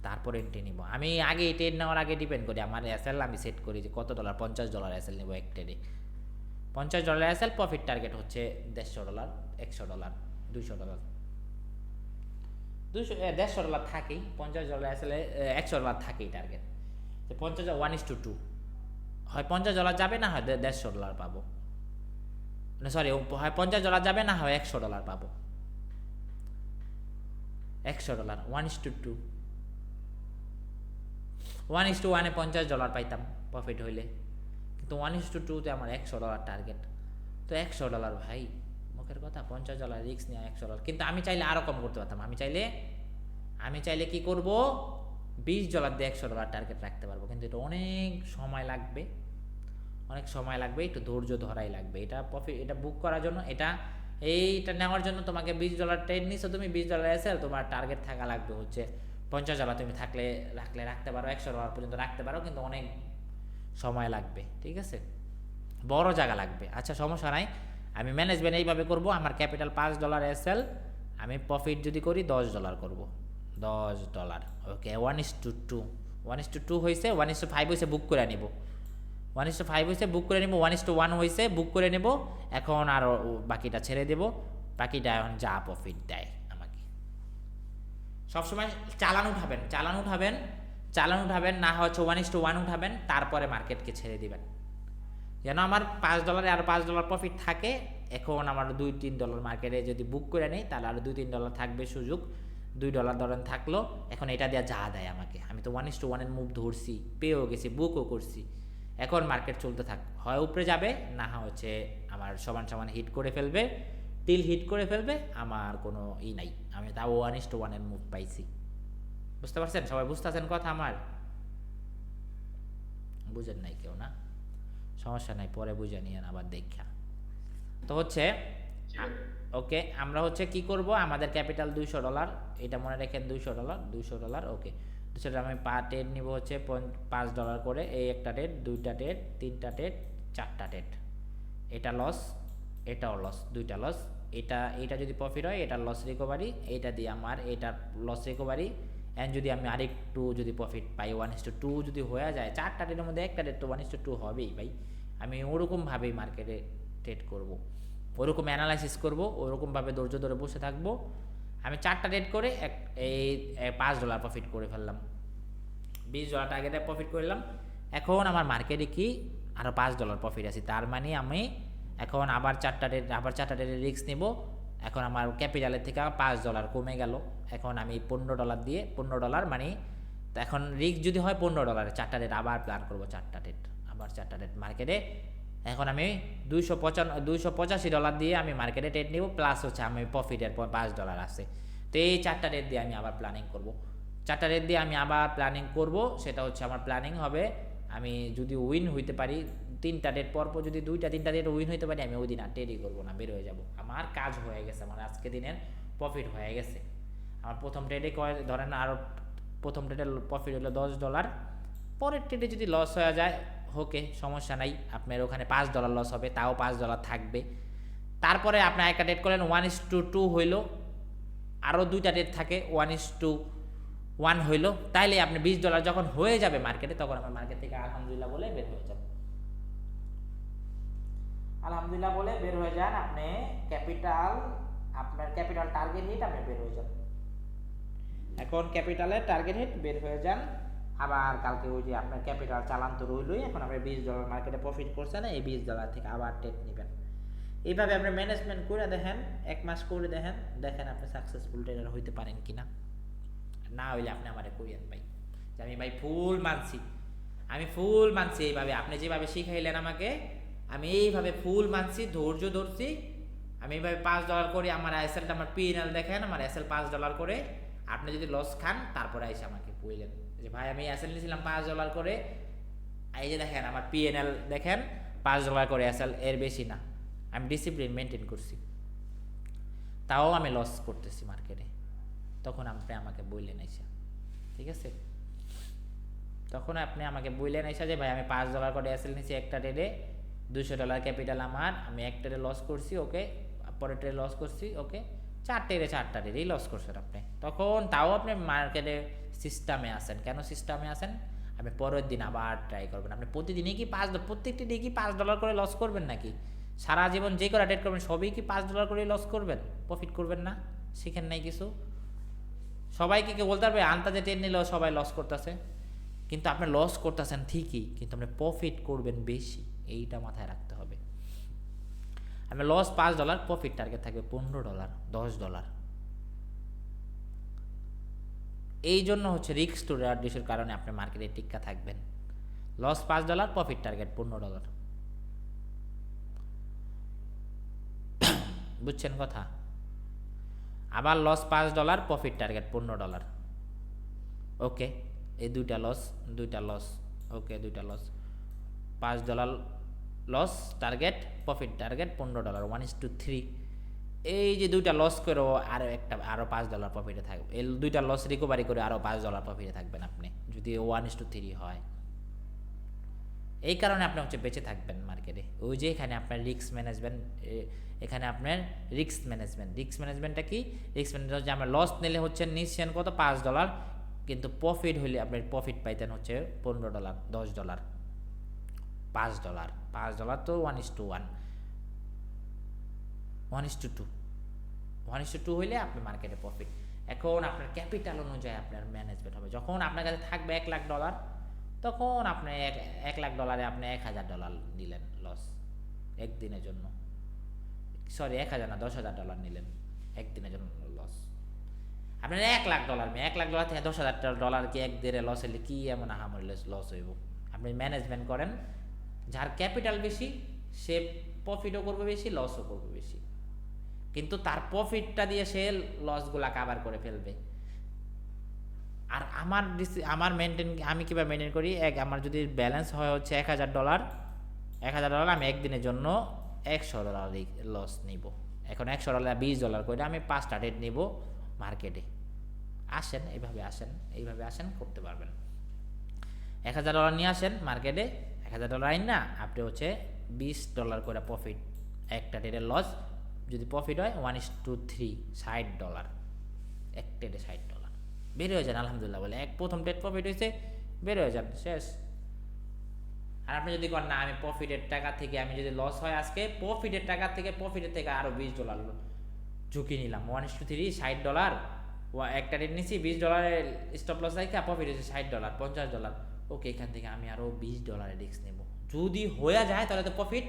তারপর এন্ট্রি নিব। আমি আগে ট্রেড নেওয়ার আগে ডিপেন্ড করি আমার এসএল আমি সেট করি যে কত ডলার, $50 এসএল নেব এক ট্রেডে। $50 এসএল, প্রফিট টার্গেট হচ্ছে $150, $100, $200, $150 থাকেই। $50 আসলে $100 থাকেই টার্গেট। তো 50 1:2, হয় $50 যাবে, না হয় $150 পাবো। না সরি, হয় $50 যাবে, না হয় $100 পাবো। $100 1:2, 1:1 $50 পাইতাম প্রফিট হইলে, কিন্তু 1:2 তে আমার $100 টার্গেট। তো $100 ভাই, মুখের কথা, $50 রিস্ক নেওয়া $100। কিন্তু আমি চাইলে আরও কম করতে পারতাম। আমি চাইলে কি করব, $20 দিয়ে $100 টার্গেট রাখতে পারবো। কিন্তু এটা অনেক সময় লাগবে, একটু ধৈর্য ধরাই লাগবে। এটা প্রফিট, এটা বুক করার জন্য, এইটা নেওয়ার জন্য তোমাকে $20 ট্রেড নিছো তুমি, $20 এসএল, তোমার টার্গেট থাকা লাগবে হচ্ছে $50। তুমি রাখতে পারো, $100 পর্যন্ত রাখতে পারো, কিন্তু অনেক সময় লাগবে। ঠিক আছে, বড় জায়গা লাগবে। আচ্ছা, সমস্যা নাই, আমি ম্যানেজমেন্ট এইভাবে করব। আমার ক্যাপিটাল $5 এসএল, আমি প্রফিট যদি করি $10 করব, $10। ওকে, 1:2 হয়েছে, 1:5 হয়েছে, বুক করে নিব। 1:5 হয়েছে, বুক করে নিব। 1:1 হয়েছে, বুক করে নেব। এখন আরও বাকিটা ছেড়ে দেব, বাকিটা এখন যা প্রফিট দেয় আমাকে। সবসময় চালান উঠাবেন, না হচ্ছে 1:1 উঠাবেন, তারপরে মার্কেটকে ছেড়ে দিবেন, যেন আমার $5 আর $5 প্রফিট থাকে। এখন আমার $2-3 মার্কেটে যদি বুক করে নেই, তাহলে আরও $2-3 থাকবে সুযোগ। $2 ধরেন থাকলো। এখন এটা দেওয়া যা দেয় আমাকে, আমি তো 1:1 মুভ ধরছি, পেয়েও গেছি, বুকও করছি। এখন মার্কেট চলতে থাক, হয় উপরে যাবে, না হচ্ছে আমার সমান হিট করে ফেলবে, হিট করে ফেলবে, আমার কোনো নাই। আমি তাও 1:1 মুভ পাইছি। বুঝতে পারছেন সবাই? বুঝতেছেন কথা আমার? বুঝেন নাই কেউ? না, সমস্যা নাই, পরে বুঝে নিয়েন আবার দেখা। তো হচ্ছে ওকে, আমরা হচ্ছে কি করব, আমাদের ক্যাপিটাল $200, এটা মনে রাখেন, $200। ওকে, $200 আমি পার ট্রেড নিব হচ্ছে $5 করে। এই একটা ট্রেড, দুইটা ট্রেড, তিনটা ট্রেড, চারটা ট্রেড। এটা লস, এটাও লস, দুইটা লস। এটা যদি প্রফিট হয়, এটা লস রিকভারি, এটা দিয়ে আমার এটা লস রিকভারি। অ্যান্ড যদি আমি আরেকটু যদি প্রফিট পাই, 1:2 যদি হয়ে যায়, চারটা ট্রেডের মধ্যে একটা ট্রেড তো 1:2 হবেই ভাই। আমি ওরকমভাবেই মার্কেটে ট্রেড করব, ওরকম অ্যানালাইসিস করব, ওরকমভাবে ধৈর্য ধরে বসে থাকবো। আমি চারটা ট্রেড করে এই $5 প্রফিট করে ফেললাম, $20 টার্গেটে প্রফিট করলাম। এখন আমার মার্কেটে কি আরও $5 প্রফিট আছে, তার মানে আমি এখন আবার চারটা ট্রেডের রিস্ক নেব। এখন আমার ক্যাপিটালের থেকে $5 কমে গেল। এখন আমি $15 দিয়ে, $15 মানে এখন রিস্ক যদি হয় $15, চারটা ট্রেড আবার প্ল্যান করবো, চারটা ট্রেড মার্কেটে। এখন আমি $285 দিয়ে আমি মার্কেটে ট্রেড নেব, প্লাস হচ্ছে আমি প্রফিটের $5 আছে। তো এই চারটা ট্রেড দিয়ে আমি আবার প্ল্যানিং করব। সেটা হচ্ছে আমার প্ল্যানিং হবে, আমি যদি উইন হইতে পারি, তিনটা ডেট পরপর যদি তিনটা ডেট উইন হইতে পারি, আমি ওই দিন আর ট্রেডই করবো না, বের হয়ে যাব। আমার কাজ হয়ে গেছে, আমার আজকে দিনের প্রফিট হয়ে গেছে। আমার প্রথম ট্রেডে ধরেন আরও প্রথম ট্রেডের প্রফিট হলো $10, পরের ট্রেডে যদি লস হয়ে যায়, ওকে, সমস্যা নাই, আপনার ওখানে $5 লস হবে, তাও $5 থাকবে। তারপরে আপনি একটা ট্রেড করলেন, 1:2 হইল, আরও দুইটা ট্রেড থাকে, 1:1 হইল, তাইলে আপনি $20 যখন হয়ে যাবে মার্কেটে, তখন আমার মার্কেট থেকে আলহামদুলিল্লাহ বলে বের হয়ে যান। আলহামদুলিল্লাহ বলে বের হয়ে যান, আপনার ক্যাপিটাল টার্গেট হিট, আপনি বের হয়ে যান। এখন ক্যাপিটালের টার্গেট হিট বের হয়ে যান। আবার কালকে ওই যে আপনার ক্যাপিটাল চালান তো রইলই, এখন আপনি $20 মার্কেটে প্রফিট করছেন, এই $20 থেকে আবার ট্রেড নেবেন। এইভাবে আপনি ম্যানেজমেন্ট করে দেখেন, 1 মাস করে দেখেন আপনি সাকসেসফুল ট্রেডার হইতে পারেন কিনা। না হইলে আপনি আমারে কইয়েন ভাই, যে আমি ভাই ফুল মানছি এইভাবে আপনি যেভাবে শিখাইলেন আমাকে, আমি এইভাবে ফুল মানছি, ধৈর্য ধরছি। আমি এইভাবে $5 করে আমার এসএলটা, আমার পিএনএল দেখেন, আমার এসএল $5 করে। আপনি যদি লস খান, তারপরে এসে আমাকে কইলেন যে ভাই আমি এসএল নিয়েছিলাম $5 করে, এই যে দেখেন আমার পিএনএল দেখেন, $5 করে এসএল, এর বেশি না। আমি ডিসিপ্লিন মেনটেন করছি। তাও আমি লস করতেছি মার্কেটে, তখন আপনি আমাকে বললেন এসে, ঠিক আছে, তখন আপনি আমাকে বললেন এসে যে ভাই আমি $5 করে এসএল নিয়েছি একটা ট্রেডে, $200 ক্যাপিটাল আমার, আমি এক ট্রেডে লস করছি, ওকে, পরের ট্রেডে লস করছি, ওকে, চারটা ট্রেডেই লস করছেন আপনি, তখন তাও আপনি মার্কেটে সিস্টেমে আসেন। কেন সিস্টেমে আসেন? আপনি পরের দিন আবার ট্রাই করবেন। আপনি প্রতিদিনই কি প্রত্যেকটি ডে কি $5 করে লস করবেন নাকি? সারা জীবন যে কটা ট্রেড করবেন সবই কি $5 করে লস করবেন, প্রফিট করবেন না? শিখেন নাই কিছু? সবাইকে কেউ বলতে পারবে আন্তাজে ট্রেড নিলেও সবাই লস করতেছে? কিন্তু আপনি লস করতেছেন ঠিকই, কিন্তু আপনি প্রফিট করবেন বেশি, এইটা মাথায় রাখতে হবে। আপনার লস $5, প্রফিট টার্গেট থাকবে $15, $10। এই জন্য হচ্ছে রিস্ক টু রেওয়ার্ড রেশিওর কারণে আপনি মার্কেটে টিক্কা থাকবেন। Loss $5, profit target $15। বুঝছেন কথা? আবার লস $5, প্রফিট টার্গেট $15। ওকে, এই দুইটা লস, ওকে, দুইটা loss, $5 loss target, profit target $15, 1:3। এই যে দুইটা লস করেও আরও $5 প্রফিটে থাকবে, এই দুইটা লস রিকভারি করে আরও $5 প্রফিটে থাকবেন আপনি, যদি 1:3 হয়। এই কারণে আপনি হচ্ছে বেঁচে থাকবেন মার্কেটে। ওই যে এখানে আপনার রিস্ক ম্যানেজমেন্ট, এখানে আপনার রিস্ক ম্যানেজমেন্টটা কি? রিস্ক ম্যানেজমেন্ট হচ্ছে আমরা লস নিলে হচ্ছে নিচ্ছেন কত $5, কিন্তু প্রফিট হইলে আপনার প্রফিট পাইতেন হচ্ছে $15, $10, $5 তো 1:1, 1:2 হইলে আপনি মার্কেটে প্রফিট। এখন আপনার ক্যাপিটাল অনুযায়ী আপনার ম্যানেজমেন্ট হবে। যখন আপনার কাছে থাকবে $1,00,000, তখন আপনি $1,00,000 আপনি $1,000 নিলেন লস একদিনের জন্য, সরি 1,000 না, $10,000 নিলেন একদিনের জন্য লস। আপনার $1,00,000 $1,00,000 থেকে $10,000 কি একদিনে লস হলে কি এমন আহামরি লস হইব? আপনি ম্যানেজমেন্ট করেন, যার ক্যাপিটাল বেশি সে প্রফিটও করবে বেশি, লসও করবে বেশি, কিন্তু তার প্রফিটটা দিয়ে সে লসগুলা কাভার করে ফেলবে। আর আমি কীভাবে মেনটেন করি, আমার যদি ব্যালেন্স হয় হচ্ছে $1,000, আমি একদিনের জন্য $100 লস নিব। এখন $100 $20 করে আমি 5টা ট্রেড নিব মার্কেটে। এইভাবে আসেন, করতে পারবেন। $1,000 নিয়ে আসেন মার্কেটে, $1,000 আইন না, আপনি হচ্ছে $20 করে প্রফিট, একটা ট্রেডের লস যদি প্রফিট হয় 1:3, $60, এক ট্রেডে $60 বের হয়ে যান আলহামদুলিল্লাহ বলে। প্রথম ট্রেড প্রফিট হয়েছে, বের হয়ে যান, শেষ। আর আপনি যদি করেন না আমি প্রফিটের টাকা থেকে, আমি যদি লস হয় আজকে প্রফিটের থেকে আরও $20 ঝুঁকি নিলাম, 1:3, $60, একটা রেট নিচ্ছি, $20 স্টপ লস রাখি, প্রফিট হচ্ছে $60, $50, ওকে, এখান থেকে আমি আরও $20 রিস্ক নেব। যদি হয়ে যায় তাহলে তো প্রফিট,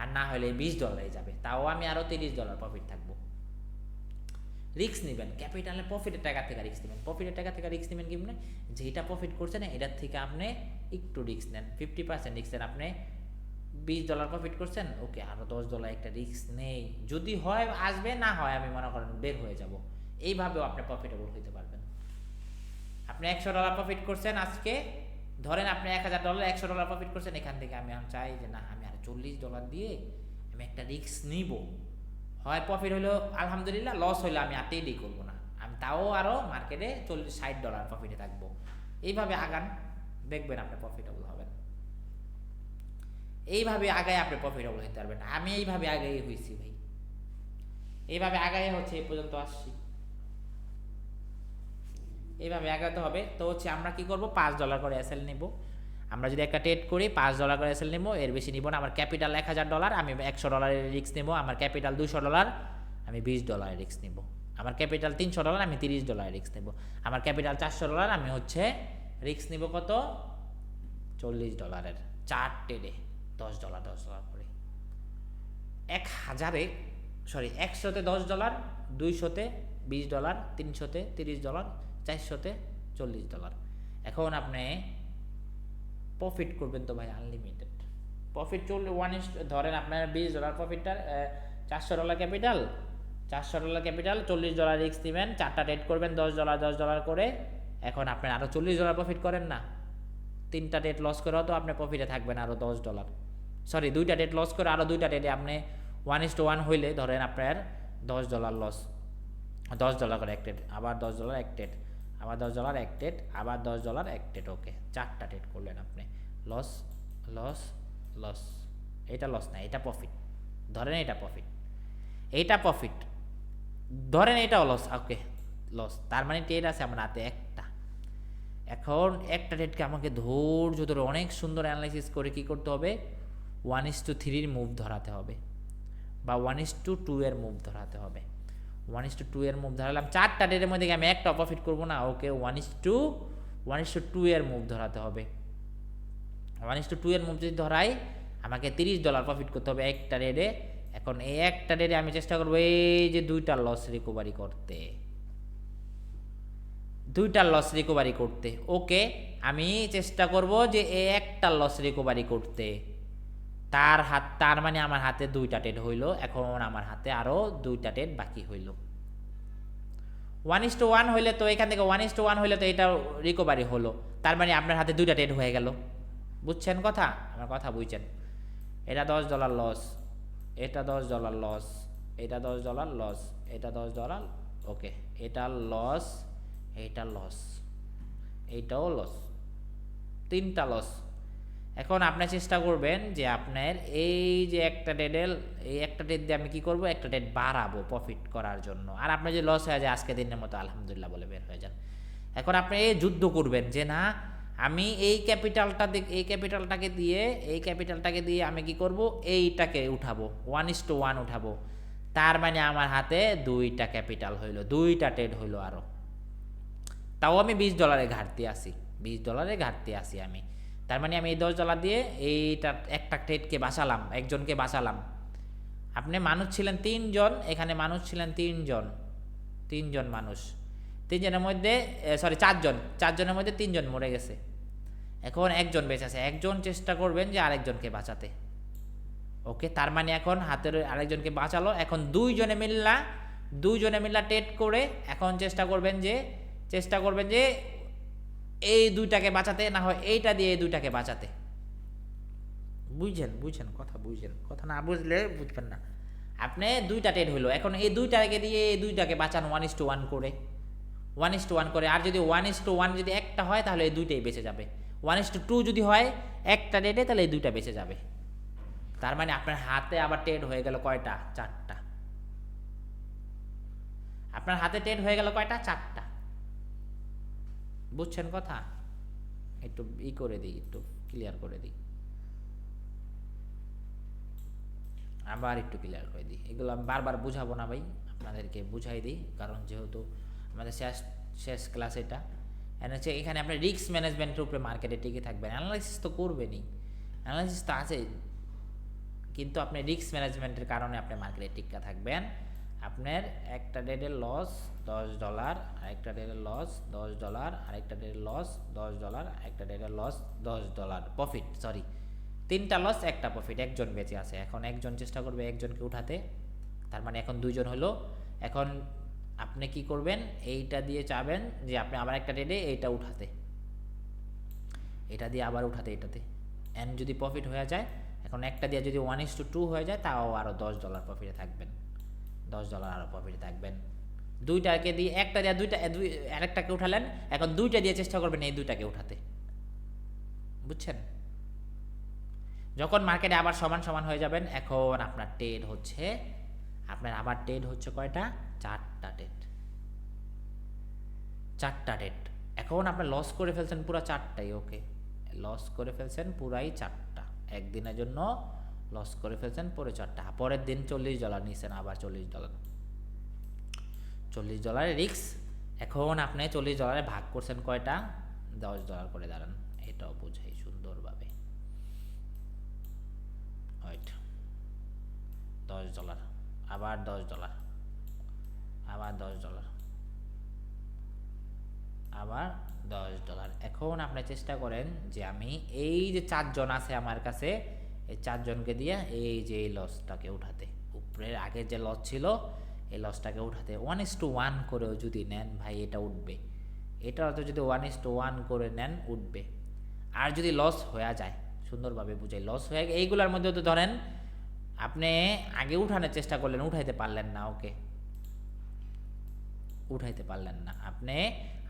আর না হলে $20 যাবে, তাও আমি আরও $30 প্রফিট থাকবো। রিস্ক নেবেন, ক্যাপিটালে প্রফিটের টাকা থেকে রিস্ক নেবেন। কেমনে? যেটা প্রফিট করছেন এটার থেকে আপনি একটু রিস্ক নেন, 50% রিস্ক নেন। আপনি $20 প্রফিট করছেন, ওকে, আরও $10 একটা রিস্ক নেই, যদি হয় আসবে, না হয় আমি মনে করেন বের হয়ে যাব। এইভাবেও আপনি প্রফিটেবল হইতে পারবেন। আপনি $100 প্রফিট করছেন আজকে, ধরেন আপনি $1,000 $100 প্রফিট করছেন, এখান থেকে আমি চাই যে না আমি আর $40 দিয়ে আমি একটা রিস্ক নিব, হয় প্রফিট হইলো আলহামদুলিল্লাহ, লস হইলে আমি আর ট্রেডই করবো না, আমি তাও আরও মার্কেটে $60 প্রফিটে থাকবো। এইভাবে আগান, দেখবেন আপনি প্রফিটেবল হবেন। এইভাবে আগায় আপনি প্রফিটেবল হতে পারবেন। আমি এইভাবে আগাই হয়েছি ভাই, এইভাবে আগাই হচ্ছে এই পর্যন্ত আসছি। এইভাবে আগাতে হবে। তো হচ্ছে আমরা কি করব, $5 করে এসএল নিব। আমরা যদি একটা ট্রেড করি $5 করে এসএল নেব, এর বেশি নিব না। আমার ক্যাপিটাল $1,000, আমি $100 রিস্ক নেব। আমার ক্যাপিটাল $200, আমি $20 রিস্ক নেব। আমার ক্যাপিটাল $300, আমি $30 রিস্ক নেব। আমার ক্যাপিটাল $400, আমি হচ্ছে রিস্ক নিব কত, $40 চার ট্রেডে $10 করে। 1,000-এ 100-তে $10, 200-তে $20, 300-তে $30, 400-তে $40। এখন আপনি প্রফিট করবেন তো ভাই আনলিমিটেড প্রফিট চললে ধরেন আপনার $20 প্রফিটটার $400 ক্যাপিটাল, $40 রিস্ক নেবেন, 4টা ট্রেড করবেন $10 করে। এখন আপনার আরও $40 প্রফিট করেন না, 3টা ট্রেড লস করেও তো আপনি প্রফিটে থাকবেন আরও $10, 2টা ট্রেড লস করে আরও 2টা ট্রেডে আপনি 1:1 হইলে ধরেন আপনার $10 লস, $10 করে এক ট্রেড, আবার $10 এক ট্রেড, আবার $10 এক ট্রেড, আবার $10 এক ট্রেড। ওকে, 4টা ট্রেড করলেন আপনি। Loss, loss, loss. এটা লস না, এটা প্রফিট। ধরেন এটা প্রফিট, এইটা প্রফিট, ধরেন এটাও লস। ওকে, লস। তার মানে ট্রেড আছে আমার হাতে একটা। এখন একটা ট্রেডকে আমাকে ধৈর্য ধরে অনেক সুন্দর অ্যানালাইসিস করে কি করতে হবে, 1:3 মুভ ধরাতে হবে, বা 1:2 এর মুভ ধরাতে হবে। 1:2 এর মুভ ধরালাম, 4টা ট্রেডের মধ্যে আমি একটা প্রফিট করবো না। ওকে, 1:2 এর মুভ ধরাতে হবে। 1:2 এর মুভ যদি ধরাই, আমাকে $30 প্রফিট করতে হবে একটা ট্রেডে। এখন এই একটা ট্রেডে আমি চেষ্টা করবো এই যে 2টা লস রিকভারি করতে, 2টা লস রিকভারি করতে। ওকে, আমি চেষ্টা করব যে এই একটা লস রিকভারি করতে। তার মানে আমার হাতে 2টা ট্রেড হইল। এখন আমার হাতে আরও 2টা ট্রেড বাকি হইল। 1:1 হইলে তো এখান থেকে 1:1 হইলে তো এটা রিকভারি হলো। তার মানে আপনার হাতে 2টা ট্রেড হয়ে গেল। বুঝছেন কথা? আমার কথা বুঝছেন? এটা $10 লস, এটা $10 লস, এটা $10 লস, এটা $10। ওকে, এটা লস, এইটা লস, এইটাও লস, 3টা লস। এখন আপনি চেষ্টা করবেন যে আপনার এই যে একটা ট্রেডের, এই একটা ট্রেড দিয়ে আমি কি করব, একটা ট্রেড বাড়াবো প্রফিট করার জন্য। আর আপনার যে লস হয়ে যায় আজকে দিনের মতো আলহামদুলিল্লাহ বলে বের হয়ে যান। এখন আপনি এই যুদ্ধ করবেন যে না, আমি এই ক্যাপিটালটাকে দিয়ে আমি কি করব, এইটাকে উঠাবো, 1:1 উঠাবো। তার মানে আমার হাতে 2টা ক্যাপিটাল হইলো, 2টা ট্রেড হইলো আরও। তাও আমি $20 ঘাটতি আসি আমি। তার মানে আমি এই $10 দিয়ে এইটা একটা ট্রেডকে বাঁচালাম, একজনকে বাঁচালাম। আপনি মানুষ ছিলেন 3 জন, এখানে মানুষ ছিলেন 3 জন, 3 জন মানুষ। 3 জনের মধ্যে 4 জন, 4 জনের মধ্যে 3 জন মরে গেছে। এখন একজন বেঁচে আছে, একজন চেষ্টা করবেন যে আরেকজনকে বাঁচাতে। ওকে, তার মানে এখন হাতের আরেকজনকে বাঁচালো। এখন দুইজনে মিল্লা ট্রেড করে এখন চেষ্টা করবেন যে এই 2টাকে বাঁচাতে, না হয় এইটা দিয়ে এই 2টাকে বাঁচাতে। বুঝছেন কথা না বুঝলে বুঝবেন না। আপনি 2টা ট্রেড হইলো, এখন এই 2টাকে দিয়ে এই 2টাকে বাঁচান 1:1 করে, 1:1 করে। আর যদি 1:1 যদি একটা হয় তাহলে এই 2টাই বেঁচে যাবে। 1:2 যদি হয় একটা ট্রেডে, তাহলে এই 2টা বেঁচে যাবে। তার মানে আপনার হাতে আবার ট্রেড হয়ে গেল কয়টা, 4টা। আপনার হাতে ট্রেড হয়ে গেল কয়টা, 4টা। বুঝছেন কথা? একটু করে দিই, একটু ক্লিয়ার করে দিই, আবার একটু ক্লিয়ার করে দিই। এগুলো আমি বারবার বুঝাবো না ভাই, আপনাদেরকে বুঝাই দিই, কারণ যেহেতু আমাদের শেষ ক্লাস এটা। হচ্ছে এখানে আপনি রিস্ক ম্যানেজমেন্টের উপরে মার্কেটে টিকে থাকবেন। অ্যানালাইসিস তো করবেনই, অ্যানালাইসিস তো আছে, কিন্তু আপনি রিস্ক ম্যানেজমেন্টের কারণে আপনি মার্কেটে টিকা থাকবেন। আপনার একটা ট্রেডের লস $10, আরেকটা ট্রেডের লস $10, আরেকটা ট্রেডের লস $10, একটা ট্রেডের লস $10 প্রফিট, 3টা লস একটা প্রফিট, একজন বেঁচে আছে। এখন একজন চেষ্টা করবে একজনকে উঠাতে, তার মানে এখন 2 জন হলো। এখন আপনি কি করবেন, এইটা দিয়ে চাবেন যে আপনি আবার একটা ট্রেডে এইটা উঠাতে, এটা দিয়ে আবার উঠাতে এটাতে, এন্ড যদি প্রফিট হয়ে যায়, এখন একটা দিয়ে যদি 1:2 হয়ে যায়, তাও আরও $10 প্রফিটে থাকবেন, $10 আরও প্রফিটে থাকবেন। 2টাকে দিয়ে একটা দিয়ে আরেকটাকে উঠালেন, এখন 2টা দিয়ে চেষ্টা করবেন এই 2টাকে উঠাতে। বুঝছেন? যখন মার্কেটে আবার সমান হয়ে যাবেন, এখন আপনার ট্রেড হচ্ছে, আবার ট্রেড হচ্ছে কয়টা, 4টা ট্রেড। এখন আপনি লস করে ফেলছেন পুরো 4টাই। ওকে, লস করে ফেলছেন পুরাই 4টা, একদিনের জন্য লস করে ফেলছেন পুরো 4টা। পরের দিন $40 নিয়েছেন, আবার $40 রিস্ক। এখন আপনি $40 ভাগ করছেন কয়টা, $10 করে। দাঁড়ান, এটাও বুঝাই সুন্দরভাবে। $10, আবার $10, আবার $10, আবার $10। এখন আপনি চেষ্টা করেন যে আমি এই যে 4 জন আছে আমার কাছে, এই 4 জনকে দিয়ে এই যে এই লসটাকে উঠাতে, উপরের আগের যে লস ছিল এই লসটাকে উঠাতে 1:1 করেও যদি নেন ভাই, এটা উঠবে। এটা তো যদি 1:1 করে নেন উঠবে। আর যদি লস হয়ে যায়, সুন্দরভাবে বুঝাই, লস হয়ে এইগুলোর মধ্যে তো ধরেন আপনি আগে উঠানোর চেষ্টা করলেন, উঠাইতে পারলেন না। ওকে, উঠাইতে পারলেন না, আপনি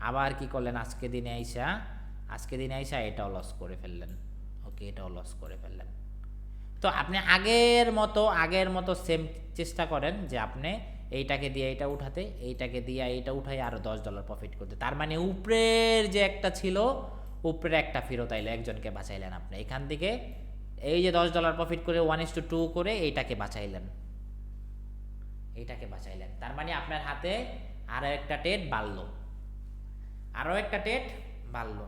আবার কি করলেন, আজকে দিনে আইসা এটাও লস করে ফেললেন। ওকে, এটাও লস করে ফেললেন। তো আপনি আগের মতো সেম চেষ্টা করেন যে আপনি এইটাকে দিয়ে এইটা উঠাতে, এইটাকে দিয়ে এইটা উঠাই আরও $10 প্রফিট করতে। তার মানে উপরের যে একটা ছিল, উপরে একটা ফেরত আইলো, একজনকে বাঁচাইলেন আপনি এখান থেকে। এই যে $10 প্রফিট করে 1:2 করে এইটাকে বাঁচাইলেন, তার মানে আপনার হাতে আরও একটা টেট বাড়লো,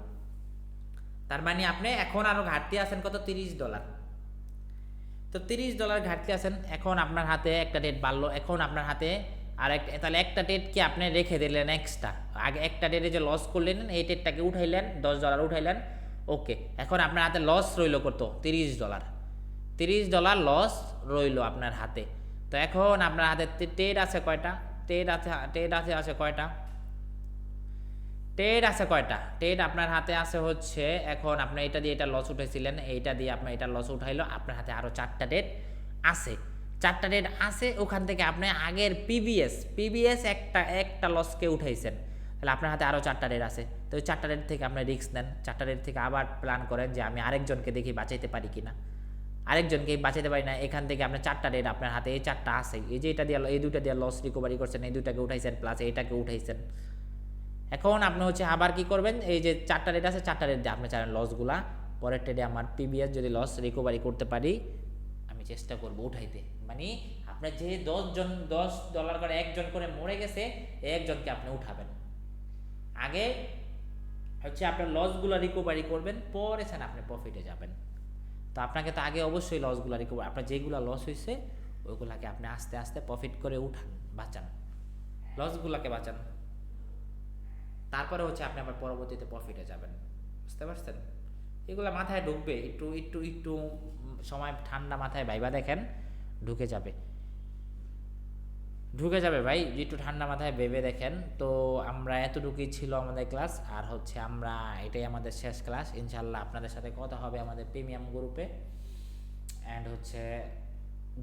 তার মানে আপনি এখন আরও ঘাটতি আছেন কত, $30। তো $30 ঘাটতি আছেন, এখন আপনার হাতে একটা ডেট বাড়লো, এখন আপনার হাতে আর একটা, তাহলে একটা ডেট কি আপনি রেখে দিলেন এক্সট্রা, আগে একটা ডেটে যে লস করলেন এই ডেটটাকে উঠাইলেন, $10 উঠাইলেন। ওকে, এখন আপনার হাতে লস রইলো কত, $30 লস রইলো আপনার হাতে। তো এখন আপনার হাতে টেট আছে কয়টা, টেট আপনার হাতে আছে হচ্ছে, এখন আপনি এটা দিয়ে এটা লস উঠাইছিলেন, এইটা দিয়ে আপনি এটা লস উঠাইলো, আপনার হাতে আরও 4টা ডেট আছে। ওখান থেকে আপনি আগের প্রিভিয়াস একটা লসকে উঠাইছেন, তাহলে আপনার হাতে আরও 4টা ডেট আছে। তো ওই 4টা ডেট থেকে আপনি রিস্ক নেন, 4টা ডেট থেকে আবার প্ল্যান করেন যে আমি আরেকজনকে দেখি বাঁচাইতে পারি কিনা, এখান থেকে আপনার 4টা ডেট আপনার হাতে, এই 4টা আছে, এই যে এটা দিয়ে এই 2টা দিয়ে লস রিকভারি করছেন, এই 2টাকে উঠাইছেন প্লাস এইটাকে উঠাইছেন। এখন আপনি হচ্ছে আবার কি করবেন, এই যে 4টা রেট আছে, 4টা রেট দিয়ে আপনি চান লসগুলা পরের ট্রেডে আমার প্রিভিয়াস যদি লস রিকভারি করতে পারি আমি চেষ্টা করব উঠাইতে। মানে আপনার যে $10 করে একজন করে মরে গেছে, একজনকে আপনি উঠাবেন, আগে হচ্ছে আপনার লসগুলো রিকভারি করবেন, পরে চান আপনি প্রফিটে যাবেন। তো আপনাকে তো আগে অবশ্যই লসগুলো রিকভারি, আপনার যেগুলো লস হয়েছে ওইগুলাকে আপনি আস্তে আস্তে প্রফিট করে উঠান, বাঁচান, লসগুলোকে বাঁচান, তারপরে হচ্ছে আপনি আবার পরবর্তীতে প্রফিটে যাবেন। বুঝতে পারছেন? এগুলো মাথায় ঢুকবে, একটু সময় ঠান্ডা মাথায় ভাইবা দেখেন, ঢুকে যাবে ভাই, একটু ঠান্ডা মাথায় ভেবে দেখেন। তো আমরা এতটুকুই ছিল আমাদের ক্লাস, আর হচ্ছে আমরা এটাই আমাদের শেষ ক্লাস। ইনশাল্লাহ আপনাদের সাথে কথা হবে আমাদের প্রিমিয়াম গ্রুপে। অ্যান্ড হচ্ছে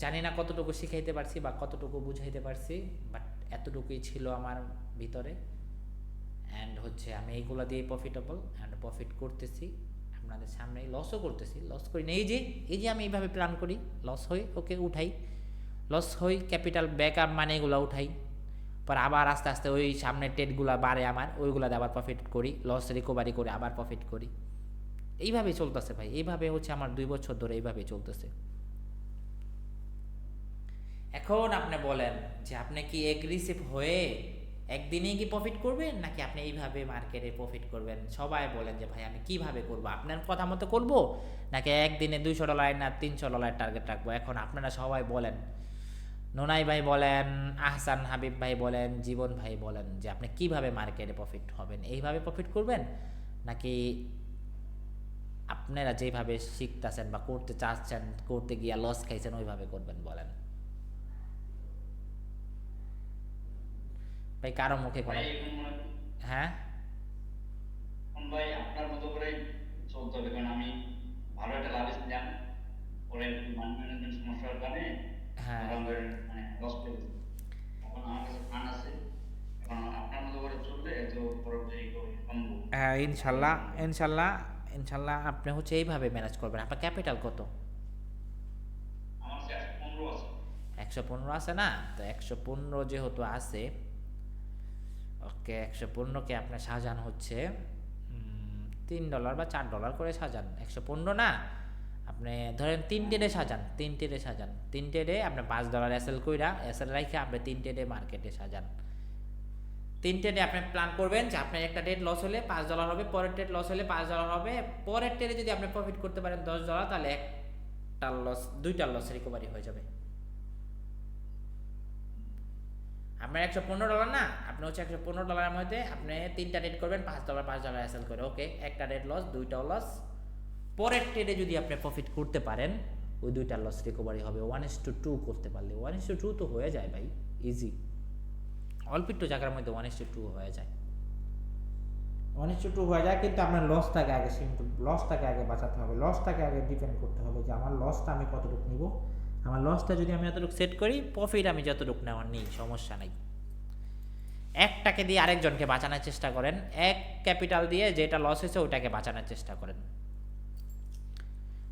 জানি না কতটুকু শিখাইতে পারছি বা কতটুকু বুঝাইতে পারছি, বাট এতটুকুই ছিল আমার ভিতরে। অ্যান্ড হচ্ছে আমি এইগুলো দিয়ে প্রফিটেবল অ্যান্ড প্রফিট করতেছি, আপনাদের সামনেই লসও করতেছি, লস করি না, এই যে আমি এইভাবে প্ল্যান করি, লস হই ওকে উঠাই, লস হই ক্যাপিটাল ব্যাকআপ মানে এগুলো উঠাই, পর আবার আস্তে আস্তে ওই সামনের টেটগুলো বাড়ে আমার, ওইগুলোতে আবার প্রফিট করি, লস রিকভারি করে আবার প্রফিট করি, এইভাবেই চলতেছে ভাই, এইভাবে হচ্ছে আমার 2 বছর ধরে এইভাবেই চলতেছে। এখন আপনি বলেন যে আপনি কি এগ্রেসিভ হয়ে একদিনেই কি প্রফিট করবেন, নাকি আপনি এইভাবে মার্কেটে প্রফিট করবেন? সবাই বলেন যে ভাই আমি কিভাবে করব, আপনার কথা মতো করব নাকি একদিনে $200 না $300 টার্গেট রাখবো? এখন আপনারা সবাই বলেন, নোনাই ভাই বলেন, আহসান হাবিব ভাই বলেন, জীবন ভাই বলেন যে আপনি কিভাবে মার্কেটে প্রফিট হবেন, এইভাবে প্রফিট করবেন নাকি আপনারা যেভাবে শিখতেছেন বা করতে চাচ্ছেন, করতে গিয়া লস খাইছেন ওইভাবে করবেন? বলেন ভাই, কারো মুখে কোনো হ্যাঁ ভাই আপনার মতো করে চলতে হবে, কারণ আমি ভালো একটা লাভ ছিলাম, পরে মানি ম্যানেজমেন্ট সমস্যার কারণে হ্যাঁ মানে লস করে দিচ্ছি। এখন আমার কাছে ফান্ড আছে, এখন আপনার মতো করে চললে তো পরবর্তী সম্ভব। হ্যাঁ, ইনশাল্লাহ আপনি হচ্ছে এইভাবে ম্যানেজ করবেন। আপনার ক্যাপিটাল কত? আমার কাছে 115 আছে। 115 আছে না? তো 115 যেহেতু আছে, ওকে, 115কে আপনার সাজান হচ্ছে $3 বা $4 করে সাজান, 115 না, আপনি ধরেন 3 ট্রেডে সাজান, 3 ট্রেডে আপনি $5 এসএল কইরা এসএল রাইখে আপনি 3 ট্রেডে মার্কেটে সাজান। 3 ট্রেডে আপনি প্ল্যান করবেন যে আপনার একটা ট্রেড লস হলে $5 হবে, পরের ট্রেড লস হলে $5 হবে, পরের ট্রেডে যদি আপনি প্রফিট করতে পারেন $10, তাহলে দুইটা লস রিকভারি হয়ে যাবে। আপনার $115 না, আপনি হচ্ছে $115 মধ্যে আপনি 3টা ট্রেড করবেন, $5 এসএল করে, ওকে, একটা ট্রেড লস, দুইটাও লস। পরের ট্রেডে যদি আপনি প্রফিট করতে পারেন ওই দুইটা লস রিকভারি হবে 1:2 করতে পারলে। 1:2 তো হয়ে যায় ভাই, ইজি, অল্প একটু জায়গার মধ্যে 1:2 হয়ে যায়, 1:2 হয়ে যায়। কিন্তু আপনার লসটাকে আগে লসটাকে আগে বাঁচাতে হবে, লসটাকে আগে ডিপেন্ড করতে হবে যে আমার লসটা আমি কতটুকু নিব, আমার লসটা যদি আমি এতটুকু সেট করি, প্রফিট আমি যতটুকু নেওয়ার নিই, সমস্যা নাই। একটাকে দিয়ে আরেকজনকে বাঁচানোর চেষ্টা করেন, এক ক্যাপিটাল দিয়ে যেটা লস হয়েছে ওইটাকে বাঁচানোর চেষ্টা করেন।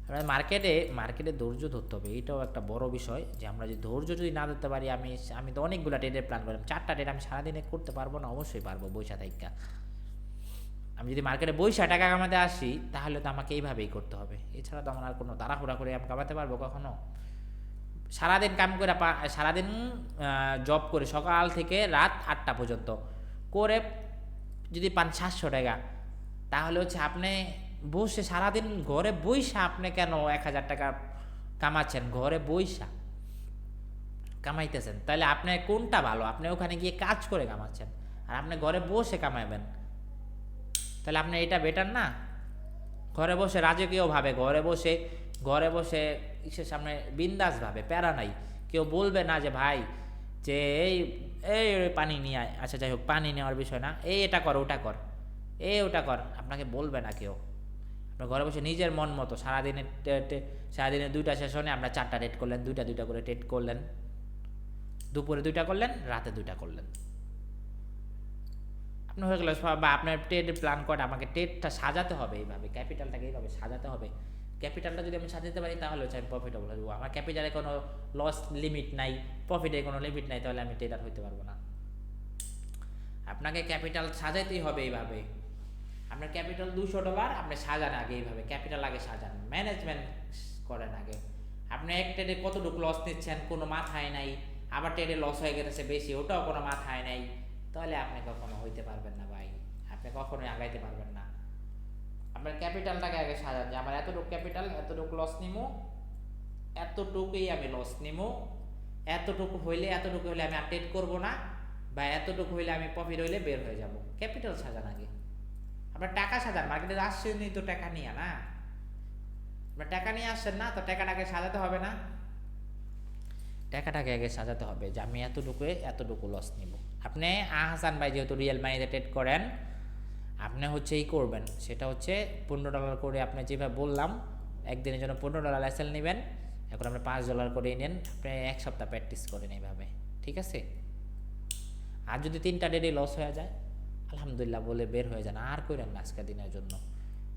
আমরা মার্কেটে ধৈর্য ধরতে হবে, এটাও একটা বড় বিষয় যে আমরা যদি ধৈর্য যদি না ধরতে পারি, আমি তো অনেকগুলো ট্রেডের প্ল্যান করলাম, 4টা ট্রেড আমি সারাদিনে করতে পারবো না? অবশ্যই পারবো বৈশা থাইকা। আমি যদি মার্কেটে বৈশা টাকা কামাতে আসি তাহলে তো আমাকে এইভাবেই করতে হবে, এছাড়া তো আমার আর কোনো তাড়াহুড়া করে আমি কামাতে পারবো কখনো? সারাদিন কাম করে সারাদিন জব করে সকাল থেকে রাত 8টা পর্যন্ত করে যদি পান 700 টাকা, তাহলে হচ্ছে আপনি বসে সারাদিন ঘরে বইসা আপনি কেন 1000 টাকা কামাচ্ছেন? ঘরে বইসা কামাইতেছেন, তাহলে আপনি কোনটা ভালো? আপনি ওখানে গিয়ে কাজ করে কামাচ্ছেন আর আপনি ঘরে বসে কামাইবেন, তাহলে আপনি এটা বেটার না? ঘরে বসে রাজকীয়ভাবে ঘরে বসে ইসের সামনে বিন্দাস ভাবে প্যারা নাই, কেউ বলবে না যে ভাই যে এই এই পানি নিয়ে আয়, আচ্ছা যাই হোক পানি নেওয়ার বিষয় না, এই এটা কর ওটা কর, ওটা কর, আপনাকে বলবে না কেউ। আপনার ঘরে বসে নিজের মন মতো সারাদিনে 2টা সেশনে আপনার 4টা রেট করলেন, 2টা করে রেট করলেন, দুপুরে 2টা করলেন, রাতে 2টা করলেন, আপনার হয়ে গেল। বা আপনার ট্রেডের প্ল্যান করে আমাকে ট্রেডটা সাজাতে হবে এইভাবে, ক্যাপিটালটাকে এইভাবে সাজাতে হবে। ক্যাপিটালটা যদি আমি সাজাতে পারি তাহলে হচ্ছে আমি প্রফিটেবল হবো। আমার ক্যাপিটালে কোনো লস লিমিট নাই, প্রফিটের কোনো লিমিট নাই, তাহলে আমি ট্রেডার হইতে পারবো না। আপনাকে ক্যাপিটাল সাজাইতেই হবে এইভাবে। আপনার ক্যাপিটাল $200, আপনি সাজান আগে এইভাবে, ক্যাপিটাল আগে সাজান, ম্যানেজমেন্ট করেন আগে। আপনি এক ট্রেডে কতটুকু লস নিচ্ছেন কোনো মাথায় নাই, আবার ট্রেডে লস হয়ে গেছে বেশি, ওটাও কোনো মাথায় নাই, তাহলে আপনি কখনো হইতে পারবেন না ভাই, আপনি কখনোই আগাইতে পারবেন না। আপনার ক্যাপিটালটাকে আগে সাজান যে আমার এতটুকু ক্যাপিটাল, এতটুকু লস নিমো, এতটুকুই আমি লস নিমো, এতটুকু হইলে আমি আর ট্রেড করবো না, বা এতটুকু হইলে আমি প্রফিট হইলে বের হয়ে যাব। ক্যাপিটাল সাজান আগে। আপনার টাকা সাজান, মার্কেটে আসছেনই তো টাকা নিয়ে না, আপনার টাকা নিয়ে আসছেন না, তো টাকাটাকে সাজাতে হবে না? টাকাটাকে আগে সাজাতে হবে যে আমি এতটুকু লস নিব। আপনি আহসান ভাই যেহেতু রিয়েল মানিতে ট্রেড করেন, আপনি হচ্ছে এই করবেন, সেটা হচ্ছে $15 করে আপনি যেভাবে বললাম একদিনের জন্য $15 এসএল নেবেন, এখন আপনি $5 করে নেন, আপনি 1 সপ্তাহ প্র্যাকটিস করেন এইভাবে, ঠিক আছে? আর যদি 3টা ডেটে লস হয়ে যায় আলহামদুলিল্লাহ বলে বের হয়ে যান, আর করেন না আজকের দিনের জন্য।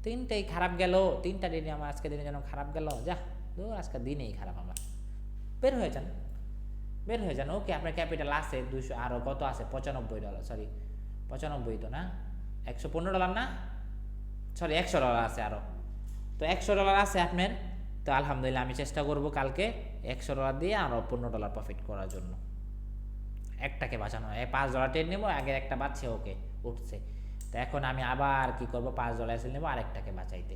3টাই খারাপ গেল, 3টা ডেটে আমার আজকের দিনের জন্য খারাপ গেল, যা আজকের দিনেই খারাপ আমার, বের হয়ে যান। ওকে, আপনার ক্যাপিটাল আছে 200, আরও কত আছে $95, সরি 95 তো না, $115 না, সরি $100 আছে আরও, তো $100 আছে আপনার, তো আলহামদুলিল্লাহ আমি চেষ্টা করব কালকে $100 দিয়ে আরও $15 প্রফিট করার জন্য। একটাকে বাঁচানো, $5 ট্রেড নেবো, আগে একটা বাঁচছে, ওকে উঠছে, তো এখন আমি আবার কি করব, $5 এসে নেবো আরেকটাকে বাঁচাইতে।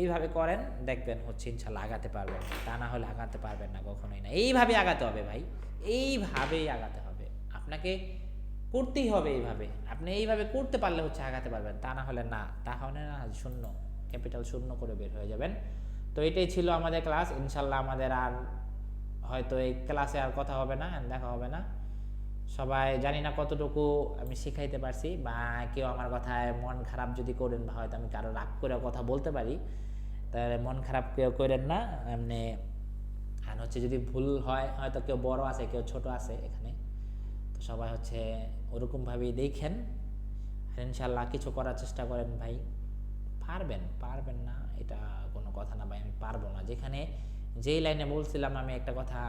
এইভাবে করেন, দেখবেন হচ্ছে ইনশাল্লাহ আগাতে পারবেন, তা না হলে আগাতে পারবেন না, কখনোই না। এইভাবে আগাতে হবে ভাই, এইভাবেই আগাতে হবে, আপনাকে করতেই হবে এইভাবে। আপনি এইভাবে করতে পারলে হচ্ছে আগাতে পারবেন, তা না হলে না, শূন্য, ক্যাপিটাল শূন্য করে বের হয়ে যাবেন। তো এটাই ছিল আমাদের ক্লাস, ইনশাল্লাহ আমাদের আর হয়তো এই ক্লাসে আর কথা হবে না, দেখা হবে না। সবাই জানি না কতটুকু আমি শিখাইতে পারছি, বা কেউ আমার কথায় মন খারাপ যদি করেন, বা হয়তো আমি কারো রাগ করে কথা বলতে পারি, তাহলে মন খারাপ কেউ করেন না। এমনি আর হচ্ছে যদি ভুল হয়, হয়তো কেউ বড় আছে কেউ ছোট আছে এখানে, তো সবাই হচ্ছে ওরকমভাবেই দেখেন, আর ইনশাল্লাহ কিছু করার চেষ্টা করেন ভাই, পারবেন না এটা কোনো কথা না ভাই, আমি পারবো না। যেই লাইনে বলছিলাম, আমি একটা কথা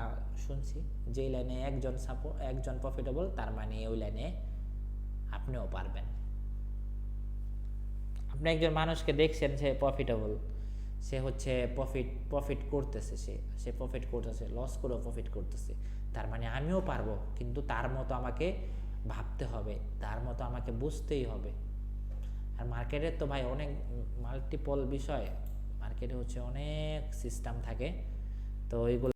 শুনছি, যেই লাইনে একজন প্রফিটেবল, তার মানে ওই লাইনে আপনিও পারবেন। আপনি একজন মানুষকে দেখছেন সে প্রফিটেবল, সে হচ্ছে প্রফিট করতেছে, সে প্রফিট করতেছে, লস করেও প্রফিট করতেছে, তার মানে আমিও পারবো, কিন্তু তার মতো আমাকে ভাবতে হবে, তার মতো আমাকে বুঝতেই হবে। আর মার্কেটের তো ভাই অনেক মাল্টিপল বিষয়, মার্কেটে হচ্ছে অনেক সিস্টেম থাকে, তো ওইগুলো